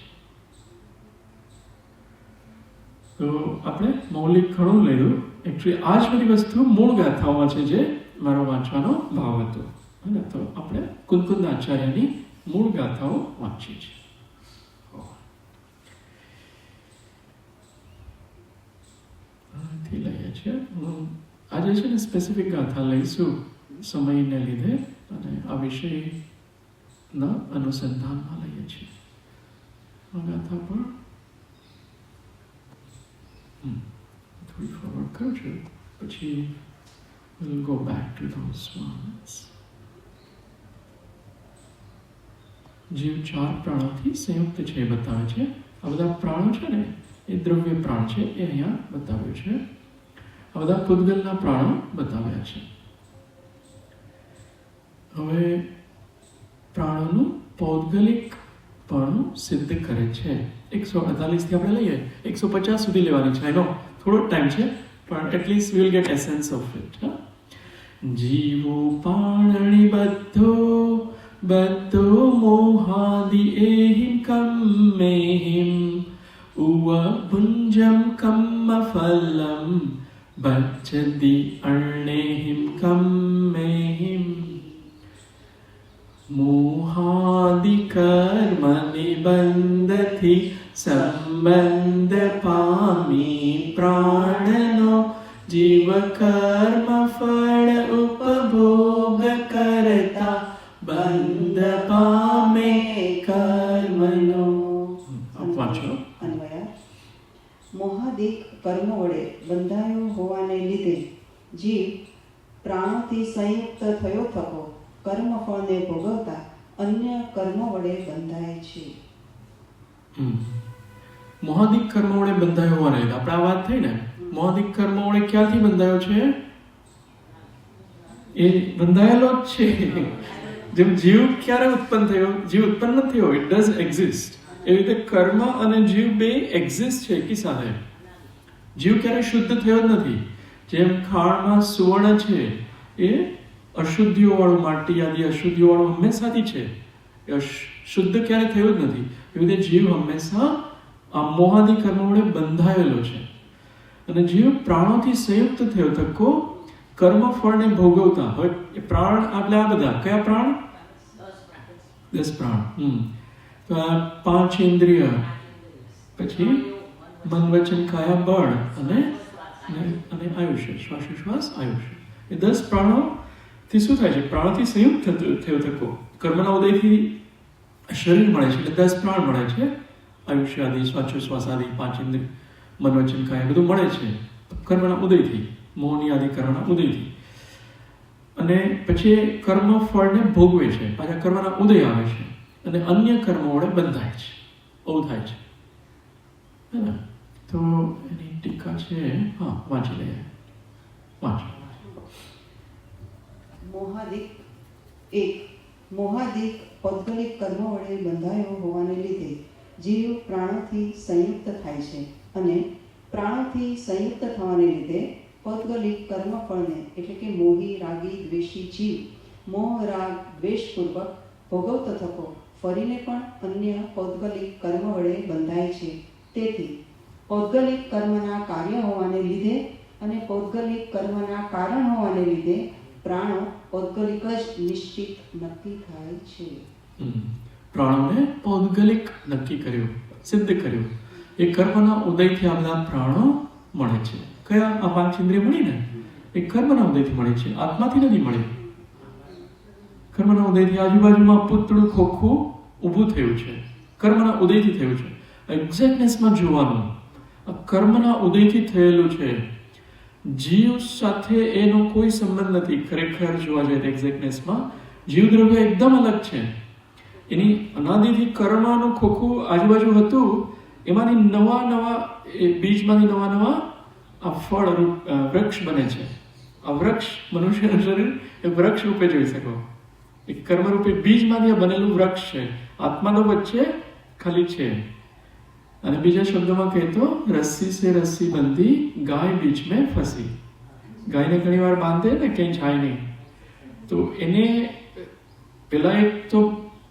તો આપણે મૌલિક ઘણું લીધું. એકચ્યુઅલી આ જ બધી વસ્તુ મૂળ ગાથાઓમાં છે જે મારો વાંચવાનો ભાવ હતો. તો આપણે કુંદકુંદ આચાર્યની મૂળ ગાથાઓ વાંચીએ છીએ. લઈએ છીએ. આજે છે ને સ્પેસિફિક ગાથા લઈશું સમયને લીધે, અને આ વિષયના અનુસંધાનમાં લઈએ છીએ. આ ગાથા પણ થોડી ફોરવર્ડ કરજો, પછી we'll go back to those ones. જીવ 4 પ્રાણોથી સંયુક્ત છે એ બતાવે છે. આ બધા પ્રાણો છે ને એ દ્રવ્ય પ્રાણ છે, એ અહીંયા બતાવ્યું છે. આ બધા પૂતગલના પ્રાણો બતાવ્યા છે. હવે પ્રાણોનું પૌદ્ગલિકપણું સિદ્ધ કરે છે. 148 થી આપણે લઈએ, 150 સુધી લેવાની છે. આનો થોડો ટાઈમ છે, પણ at least we will get essence of it. જીવો પાણણી બધો મોહાદિ એહિમ કમ્મેહિમ ઉવ ભુંજમ કમ્મ ફલમ બચ્છતિ અર્ણેહિમ કમ્મેહિમ મોહાદિ કર્મ નિબંધથી સંબંધ પામી પ્રાણનો જીવ કર્મ ફળ ઉપભોગ કરતા બંધ પામે કર્મનો. અન્વય મોહાદિક કર્મ વડે બંધાયો હોવાને લીધે જીવ પ્રાણોથી સંયુક્ત થયો થકો કર્મફળને ભોગવતા અન્ય કર્મ વડે બંધાય છે. મોહાદિક કર્મ વડે બંધાયો હોવાને લીધે આપણે આ વાત થઈ ને, મોહાદિક કર્મ વડે ક્યાંથી બંધાયો છે? એ બંધાયેલો જ છે. જેમ જીવ ક્યારે ઉત્પન્ન થયો? જીવ ઉત્પન્ન નથી થયો, ઇટ ડઝ એક્ઝિસ્ટ. એવી રીતે કર્મ અને જીવ બે એક્ઝિસ્ટ છે એકી સાથે. જીવ ક્યારે શુદ્ધ થયો જ નથી. જેમ ખાણમાં સુવર્ણ છે એ અશુદ્ધિઓવાળું, માટી આદિ અશુદ્ધિઓવાળું હંમેશાથી છે, એ શુદ્ધ ક્યારે થયો જ નથી. એવી રીતે જીવ હંમેશા આ મોહાદિ કર્મ વડે બંધાયેલો છે. અને જીવ પ્રાણોથી સંયુક્ત થયો થકો કર્મ ફળને ભોગવતા. હવે એ પ્રાણ એટલે આ બધા કયા પ્રાણ? 10 પ્રાણ. તો આ 5 ઇન્દ્રિય, પછી મન વચન કાયા બળ અને આયુષ્ય, શ્વાસોશ્વાસ આયુષ્ય. એ 10 પ્રાણોથી શું થાય છે? પ્રાણોથી સંયુક્ત થયો થકો કર્મના ઉદયથી શરીર મળે છે, એટલે 10 પ્રાણ મળે છે. આયુષ્ય આદિ, શ્વાસોશ્વાસ આદિ, 5 ઇન્દ્રિય, મન વચન કાયા બધું મળે છે કર્મના ઉદયથી, મોહની આદિ કર્મના ઉદયથી. અને પછી કર્મ ફળને ભોગવે છે, પાછા કર્મના ઉદય આવે છે અને અન્ય કર્મો વડે બંધાય છે. આવું થાય છે. તો એની ટીકા છે, હા વાંચી લઈએ. મોહાદિક પૌદ્ગલિક કર્મ વડે બંધાયો હોવાને લીધે જીવ પ્રાણોથી સંયુક્ત થાય છે અને પ્રાણોથી સંયુક્ત થવાને લીધે પૌદ્ગલિક કર્મફળને એટલે કે મોહી રાગી દ્વેષી જીવ મોહ રાગ દ્વેષપૂર્વક ભોગવતો થકો ફરીને પણ અન્ય પૌદ્ગલિક કર્મ વડે બંધાય છે. તેથી પૌદ્ગલિક કર્મના કાર્ય હોવાને લીધે અને પૌદ્ગલિક કર્મના કારણ હોવાને લીધે પ્રાણો પૌદ્ગલિક જ નિશ્ચિત નક્કી થાય છે. પ્રાણોને પૌદ્ગલિક નક્કી કર્યું, સિદ્ધ કર્યું. એ કર્મના ઉદયથી આ બધા પ્રાણો મળે છે. કયા? આ 5 ઇન્દ્રિય મળી ને, એ કર્મના ઉદયથી મળે છે, આત્માથી નથી મળી. કર્મના ઉદયથી આજુબાજુમાં પૂતળું ખોખું ઊભું થયું છે, કર્મના ઉદયથી થયું છે. એક્ઝેક્ટનેસમાં જોવાનું, આ કર્મના ઉદયથી થયેલું છે. જીવ સાથે એનો કોઈ સંબંધ નથી. ખરેખર જોવા જાય તો એક્ઝેક્ટનેસમાં જીવ દ્રવ્ય એકદમ અલગ છે. એની અનાદિથી કર્મનું ખોખું આજુબાજુ હતું, એમાંથી નવા બીજમાંથી નવા આ ફળ વૃક્ષ બને છે. આ વૃક્ષ મનુષ્યનું શરીર એ વૃક્ષ રૂપે જોઈ શકો. એ કર્મ રૂપે બીજમાંથી બનેલું વૃક્ષ છે. આત્મા તો વચ્ચે ખાલી છે. અને બીજા શબ્દોમાં કહે તો રસ્સી સે રસ્સી બંધી ગાય બીચ મેં ફસી. ગાયને ઘણી વાર બાંધે ને કંઈ જાય નહીં, તો એને પેલા એક તો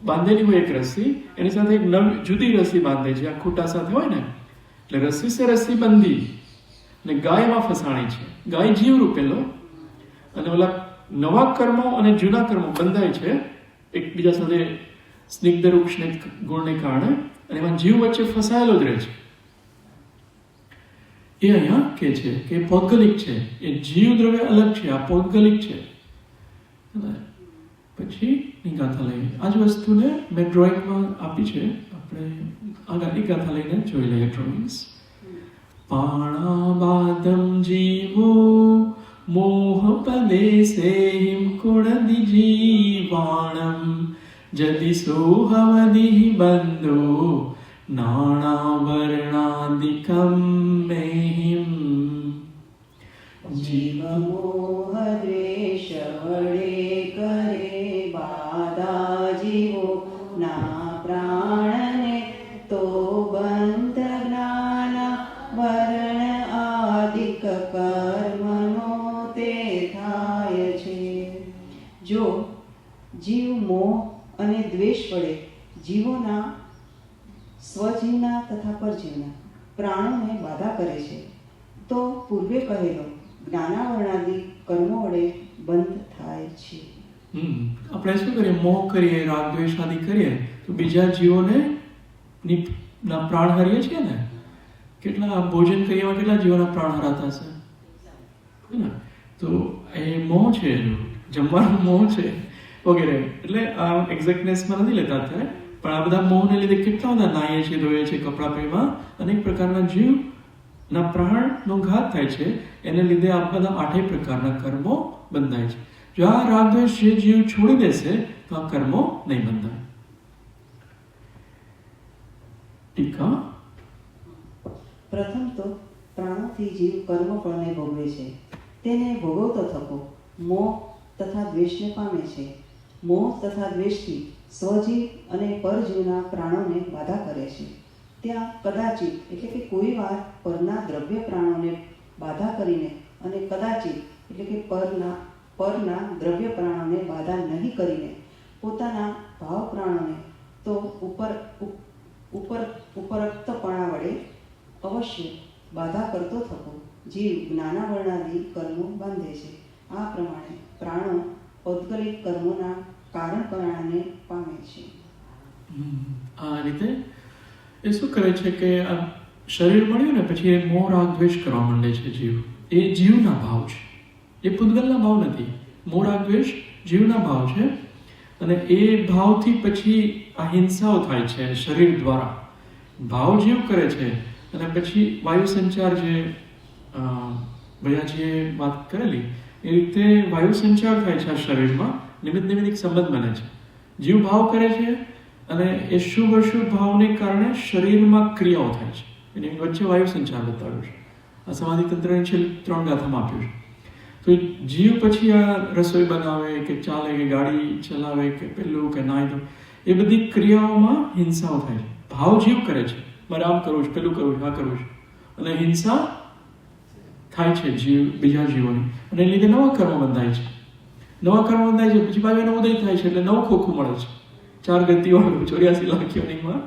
બાંધેલી હોય એક રસ્સી, એની સાથે એક નવી જુદી રસ્સી બાંધે છે, આ ખૂટા સાથે હોય ને, એટલે રસ્સી સે રસ્સી બંધી અને ગાયમાં ફસાણી છે. ગાય જીવ રૂપેલો અને ઓલા નવા કર્મો અને જૂના કર્મો બંધાય છે એકબીજા સાથે સ્નિગ્ધ રૂક્ષને ગુણને કારણે, અને એમાં જીવ વચ્ચે ફસાયેલો જ રહે છે. એ અહીંયા કે છે કે પૌદ્ગલિક છે. એ જીવ દ્રવ્ય અલગ છે, આ પૌદ્ગલિક છે. પછી ની ગાથા લઈએ. આ જ વસ્તુને મેં ડ્રોઈંગમાં આપી છે, આપણે આગળ એ ગાથા લઈને જોઈ લઈએ. ડ્રોઈંગ્સ. પાણાબાદમ જીવો મોહ પદેસેહિમ કુણદિ જીવાણમ જદિ સોહવદિ બંધો નાણાવર્ણાદિકમ મેહિમ જીવ મોહ દ્વેષ વડે કરે બાધા જીવો ના પ્રાણને તો બંધ જ્ઞાન વર્ણ આદિક કર્મનો તે થાય છે. જો જીવ મોહ અને દ્વેષ વડે જીવોના સ્વજીવના તથા પરજીવના પ્રાણોને બાધા કરે છે તો પૂર્વે કહેલો જ્ઞાનાવરણાદિ કર્મો વડે બંધ થાય છે. આપણે શું કરીએ? મોહ કરીએ, રાગ દ્વેષ આદિ કરીએ તો બીજા જીવોને ના પ્રાણ હરીએ છીએ ને. કેટલા ભોજન કરીએ કેટલા જીવોના પ્રાણ હરાતા છે ને. તો એ મોહ છે, જમવાનો મોહ છે વગેરે. એટલે આ એક્ઝેક્ટનેસમાં નથી લેતા અત્યારે, પણ આ બધા મોહને લીધે કેટલા બધા નાહીએ છીએ, ધોઈએ છીએ, કપડાં પહેરવા, અનેક પ્રકારના જીવના પ્રાણનો ઘાત થાય છે. એને લીધે આ બધા 8 પ્રકારના કર્મો બંધાય છે. જો આ રાગદ્વેષ જે જીવ છોડી દેશે તો આ કર્મો નહીં બંધાય. ટીકા. પ્રથમ તો પ્રાણોથી જીવ કર્મફળને ભોગવે છે. તેને ભોગવતો થકો મોહ તથા દ્વેષને પામે છે. મોહ તથા દ્વેષથી સ્વજીવ અને પરજીવના પ્રાણોને બાધા કરે છે. ત્યાં કદાચિત એટલે કે કોઈ વાર પરના દ્રવ્ય પ્રાણોને બાધા કરીને અને કદાચિત એટલે કે પરના દ્રવ્ય પ્રાણોને બાધા નહીં કરીને પોતાના ભાવ પ્રાણોને તો ઉપરોક્તપણા વડે અવશ્ય બાધા કરતો થકો જીવ જ્ઞાનાવરણાદિ કર્મો બાંધે છે. આ પ્રમાણે પ્રાણો પૌદ્ગલિક કર્મોના કારણપરાણને પામે છે. આ રીતે એ શું કરે છે કે આ શરીર મળ્યું ને પછી એ મોહ રાગ દ્વેષ કરવા માંડે છે જીવ. એ જીવના ભાવ છે, એ પૂતગલના ભાવ નથી. મોહ રાગ દ્વેષ જીવના ભાવ છે અને એ ભાવથી પછી આ હિંસાઓ થાય છે શરીર દ્વારા. ભાવ જીવ કરે છે અને પછી વાયુ સંચાર જે ભૈયાજીએ વાત કરેલી એ રીતે વાયુ સંચાર થાય છે આ શરીરમાં. નિમિત્ત એક સંબંધ બને છે. જીવ ભાવ કરે છે અને એ શુભ અશુભ ભાવને કારણે શરીરમાં ક્રિયાઓ થાય છે. એની વચ્ચે વાયુ સંચાર બતાવ્યો છે. આ સમાધિ તંત્રની છેલ્લી 3 ગાથામાં આપ્યું છે. તો જીવ પછી આ રસોઈ બનાવે કે ચાલે કે ગાડી ચલાવે કે પેલું કે નાય તો એ બધી ક્રિયાઓમાં હિંસાઓ થાય છે. ભાવ જીવ કરે છે, મારે આમ કરવું છે, પેલું કરવું છે, આ કરવું છે, અને હિંસા થાય છે જીવ બીજા જીવોની, અને એ લીધે નવા કર્મ બંધાય છે. નવા કર્મ બંધાય છે પછી પાછું એનો ઉદય થાય છે એટલે નવું ખોખું મળે છે. 4 ગતિવાળું 84 લાખ યોનિમાં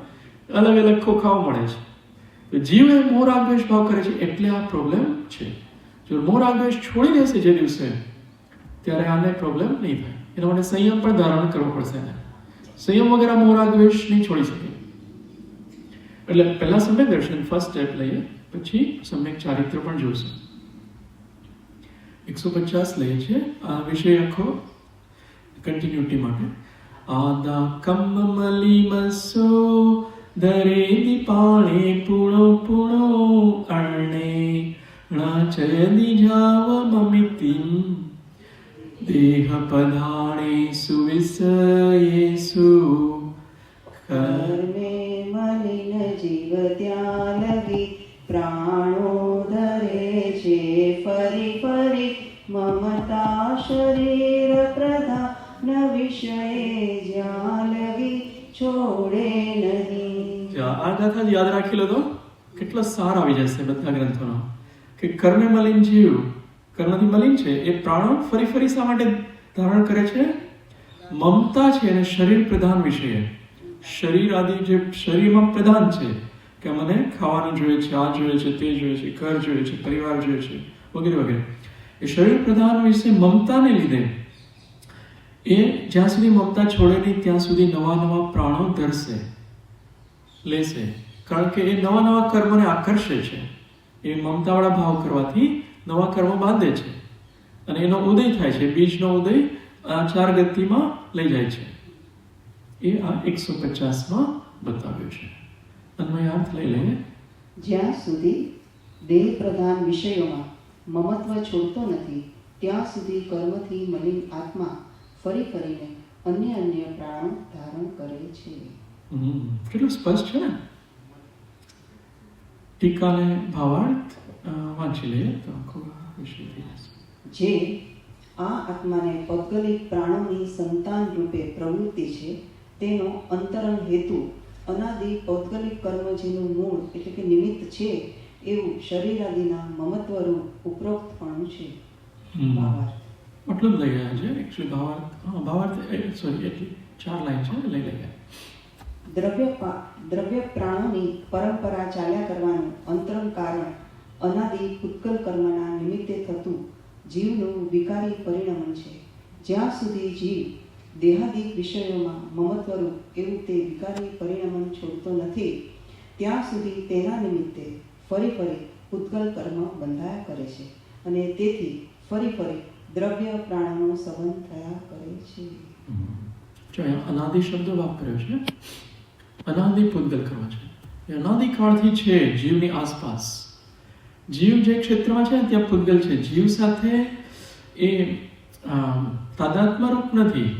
અલગ અલગ ખોખાઓ મળે છે. તો જીવ એ મોહ રાગ દ્વેષ ભાવ કરે છે એટલે આ પ્રોબ્લેમ છે. જો મોહ રાગ દ્વેષ છોડી દેશે જે દિવસે ત્યારે આને પ્રોબ્લેમ નહીં થાય. એના માટે સંયમ પણ ધારણ કરવો પડશે એને. સંયમ વગર મોહ રાગ દ્વેષ નહીં છોડી શકે. એટલે પહેલા સમ્યક દર્શન ફર્સ્ટ સ્ટેપ લઈએ, પછી સમ્યક ચારિત્ર પણ જોશું. 150 લઈએ છીએ આ વિષય આખો કન્ટિન્યુટી માટે. આદા કમમલી મસો દરેદી પાણે પૂણો પૂણો અર્ણે ણાચયદી જાવ મમિતિમ દેહ પધાણે સુવિસયેસુ કર્મે મલિન જીવ ત્યાં લગી પ્રાણો ધરે છે ફરી ફરી મમતા શરીર પ્રધાન વિષયે જ્યાં લગી છોડે નહીં. આ ગાથા યાદ રાખી લો તો કેટલો સાર આવી જશે બધા ગ્રંથોનો કે કર્મે મલિન જીવ, કર્મથી મલિન છે એ પ્રાણો ફરી ફરી શા માટે ધારણ કરે છે? મમતા છે અને શરીર પ્રધાન વિષય. શરીર આદિ જે શરીરમાં પ્રધાન છે કે મને ખાવાનું જોઈએ છે, આ જોઈએ છે, તે જોઈએ છે, ઘર જોઈએ છે, પરિવાર જોઈએ છે વગેરે વગેરે. એ શરીર પ્રધાન વિશે મમતાને લીધે એ જ્યાં સુધી મમતા છોડે નહીં ત્યાં સુધી નવા નવા પ્રાણો ધરશે, લેશે. કારણ કે એ નવા નવા કર્મને આકર્ષે છે. એ મમતાવાળા ભાવ કરવાથી નવા કર્મ બાંધે છે અને એનો ઉદય થાય છે. બીજનો ઉદય આ 4 ગતિમાં લઈ જાય છે. એ આ 150માં બતાવ્યું છે. અન્વય અર્થ લઈ લઈએ. જ્યાં સુધી દેહ પ્રધાન વિષયોમાં મમત્વ છોડતો નથી ત્યાં સુધી કર્મથી મલિન આત્મા ફરી ફરીને અન્ય પ્રાણો ધારણ કરે છે. કેટલું સ્પષ્ટ છે ને. ટીકાને ભાવાર્થ વાંચી લઈએ તો આખો વિષય થઈ જશે. જે આ આત્માને પૌદ્ગલિક પ્રાણોની સંતાન રૂપે પ્રવૃત્તિ છે તેનો અંતરંગ હેતુ અનાદિ પૌદ્ગલિક કર્મ જેનું મૂળ એટલે કે નિમિત્ત છે એવું શરીરાદિના મમત્વરૂપ ઉપરોક્તપણું છે. ભાવાર્થ મતલબ લઈ રહ્યા છે એકચ્યુઅલી ભાવાર્થ સોરી એટલી 4 લાઈન છે લઈ લઈએ. દ્રવ્ય પ્રાણોની પરંપરા ચાલ્યા કરવાનું અંતરંગ કારણ અનાદિ પુદ્ગલ કર્મના નિમિત્તે થતું જીવનું વિકારી પરિણમન છે. જ્યાં સુધી જીવ દેહાદિક વિષયોમાં મમત્વરૂપ એવું તે વિકારી પરિણમન છોડતો નથી ત્યાં સુધી તેના નિમિત્તે ફરી પુદ્ગલ કર્મ બંધાયા કરે છે અને તેથી ફરી દ્રવ્ય પ્રાણનો સંબંધ થયા કરે છે. જો અહીંયા અનાદિ શબ્દ વાપર્યો છે. અનાદિ પુદ્ગલ કર્મ છે. એ અનાદિકાળથી છે જીવની આસપાસ. જીવ જે ક્ષેત્રમાં છે ત્યાં પુદ્ગલ છે. જીવ સાથે એ તાદાત્મ્ય રૂપ નથી.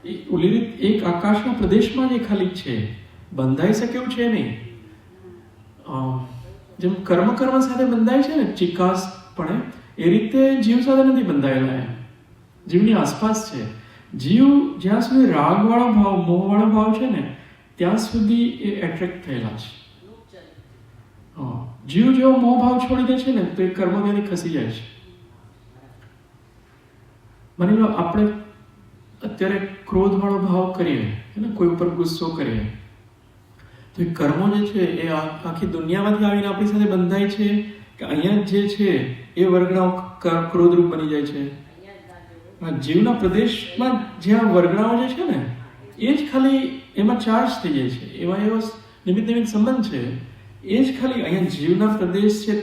એ ઓલી રીત એક આકાશના પ્રદેશમાં જ એ ખાલી છે, બંધાઈ શકે એવું છે નહીં. જેમ કર્મ સાથે બંધાય છે ને ચિકાસપણે, એ રીતે જીવ સાથે નથી બંધાયેલા. એમ જીવની આસપાસ છે. જીવ જ્યાં સુધી રાગવાળો ભાવ મોહવાળો ભાવ છે ને ત્યાં સુધી એ એટ્રેક્ટ થયેલા છે. જીવ જેવો મોહ ભાવ છોડી દે છે ને તો એ કર્મ ત્યાંથી ખસી જાય છે. માની લો આપણે અત્યારે ક્રોધવાળો ભાવ કરીએ કોઈ ઉપર ગુસ્સો કરીએ તો એ કર્મો જે છે એ આખી દુનિયામાંથી આવીને આપણી સાથે બંધાય છે કે અહીંયા જે છે એ વર્ગણાઓ ક્રોધરૂપ બની જાય છે. જીવના પ્રદેશમાં જ્યાં વર્ગણાઓ જે છે ને એ જ ખાલી એમાં ચાર્જ થઈ જાય છે. એમાં એવો નિમિત્ત સંબંધ છે. એ જ ખાલી અહીંયા જીવના પ્રદેશ છે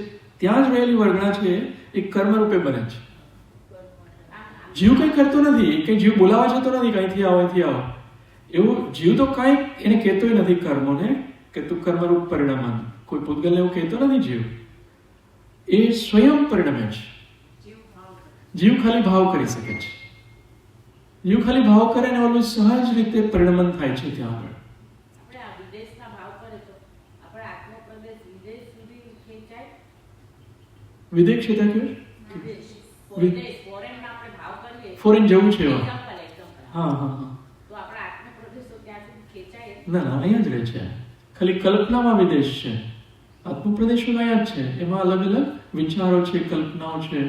ત્યાં જ રહેલી વર્ગણા છે એ કર્મ રૂપે બને છે. જીવ કંઈ કરતો નથી, કંઈ જીવ બોલાવા જતો નથી કંઈથી આવો અહીંથી આવો. એવું જીવ તો કાંઈ એને કહેતોય નથી કર્મોને કે તું કર્મરૂપ પરિણામ. કોઈ પૂતગલને એવું કહેતો નથી જીવ. એ સ્વયં પરિણમે છે. જીવ ખાલી ભાવ કરી શકે છે. જીવ ખાલી ભાવ કરે ને ઓલું સહજ રીતે પરિણમન થાય છે ત્યાં આગળ. વિદેશ ક્ષેત્ર કયું? ફોરેન જવું છે એવા. હા ના અહીંયા જ રહે છે. ખાલી કલ્પનામાં વિદેશ છે. આત્મપ્રદેશ અહીંયા જ છે. એમાં અલગ અલગ વિચારો છે, કલ્પનાઓ છે.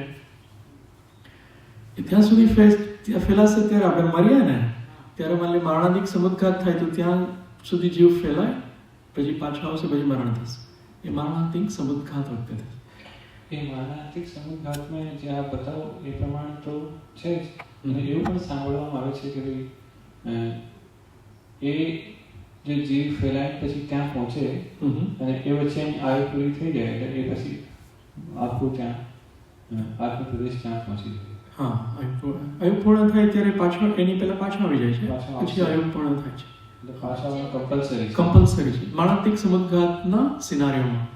ત્યાં સુધી ફેલાશે ત્યારે આપણે મરીએ ને ત્યારે માની લે મરણાધિક સમુદ્ઘાત થાય તો ત્યાં સુધી જીવ ફેલાય, પછી પાછો આવશે, પછી મરણ થશે. એ મરણાધિક સમુદ્ઘાત વખતે થશે. એ મરણાધિક સમુદ્ઘાતમાં જે આ બતાવો એ પ્રમાણે તો છે જ. અને એવું પણ સાંભળવામાં આવે છે કે એ જે જીવ ફેલાય પછી ત્યાં પહોંચે અને એ વચ્ચે એની આયુ પૂરી થઈ જાય એટલે એ પછી આખું ત્યાં આત્મપ્રદેશ ત્યાં પહોંચી જાય. હા, આયુ પૂર્ણ થાય ત્યારે પાછો એની પહેલા પાછો આવી જાય છે, પછી આયુ પૂર્ણ થાય છે. એટલે પાછા કમ્પલસરી છે મરણાંતિક સમુદ્ઘાતના સિનારીઓમાં.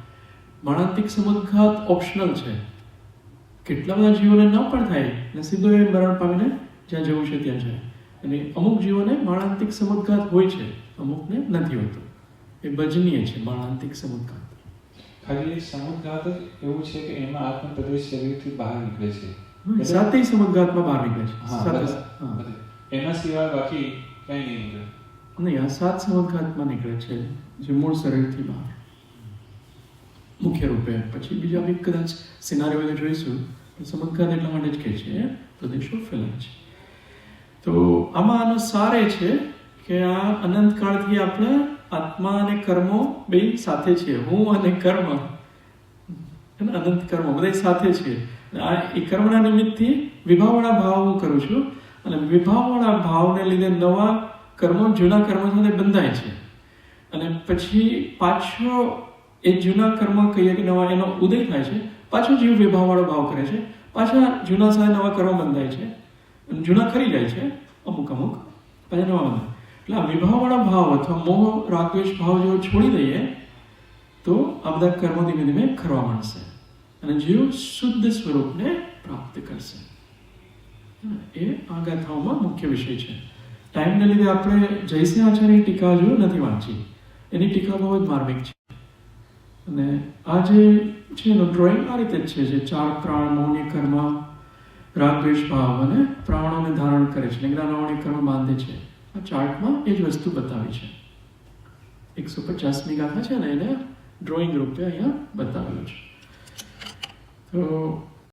મરણાંતિક સમુદ્ઘાત ઓપ્શનલ છે. કેટલા બધા જીવોને ન પણ થાય ને સીધો એ મરણ પામીને જ્યાં જવું છે ત્યાં જાય. અને અમુક જીવોને મરણાંતિક સમુદ્ઘાત હોય છે, અમુકને નથી હોતો. એ ભજનીય છે મરણાંતિક સમુદ્ઘાત. ખાલી સમુદ્ઘાત જ એવું છે કે એમાં આત્મપ્રદેશ શરીરથી બહાર નીકળે છે. સાતે સમુદ્ઘાતમાં બહાર નીકળે છે. એના સિવાય બાકી ક્યાંય નહીં નીકળે. નહીં, આ 7 સમુદ્ઘાતમાં નીકળે છે જે મૂળ શરીરથી બહાર મુખ્ય રૂપે. પછી બીજા બી કદાચ સિનારીઓ જોઈશું. સમુદ્ઘાત એટલા માટે જ કહે છે પ્રદેશો ફેલાય છે. તો આમાં આનો સાર એ છે કે આ અનંતકાળથી આપણે આત્મા અને કર્મો બે સાથે છે. હું અને કર્મ, અનંત કર્મો બધા સાથે છે. એ કર્મના નિમિત્તથી વિભાવવાળા ભાવ હું કરું છું અને વિભાવવાળા ભાવને લીધે નવા કર્મો જૂના કર્મો સાથે બંધાય છે. અને પછી પાછો એ જૂના કર્મ કહીએ કે નવા એનો ઉદય થાય છે. પાછો જીવ વિભાવવાળો ભાવ કરે છે. પાછા જૂના સાથે નવા કર્મ બંધાય છે. અને જૂના ખરી જાય છે અમુક પાછા નવા બંધાય. એટલે આ વિભાવવાળા ભાવ અથવા મોહ રાગદ્વેષ ભાવ જેવો છોડી દઈએ તો આ બધા કર્મો ધીમે ધીમે ખરવા માંડશે અને જીવ શુદ્ધ સ્વરૂપને પ્રાપ્ત કરશે. એ આ ગાથાઓમાં મુખ્ય વિષય છે. ટાઈમને લીધે આપણે જયસિંહ આચાર્યની ટીકા હજુ નથી વાંચી. એની ટીકા બહુ જ માર્મિક છે. અને આ જે છે એનું ડ્રોઈંગ આ રીતે જ છે, જે 4 પ્રાણ મૌની કર્મ રાગ દ્વેષ ભાવ અને પ્રાણોને ધારણ કરે છે, જ્ઞાનાવણી કર્મ બાંધે છે. આ ચાર્ટમાં એ જ વસ્તુ બતાવી છે. 150મી ગાથા છે ને એને ડ્રોઈંગ રૂપે અહીંયા બતાવેલું છે. તો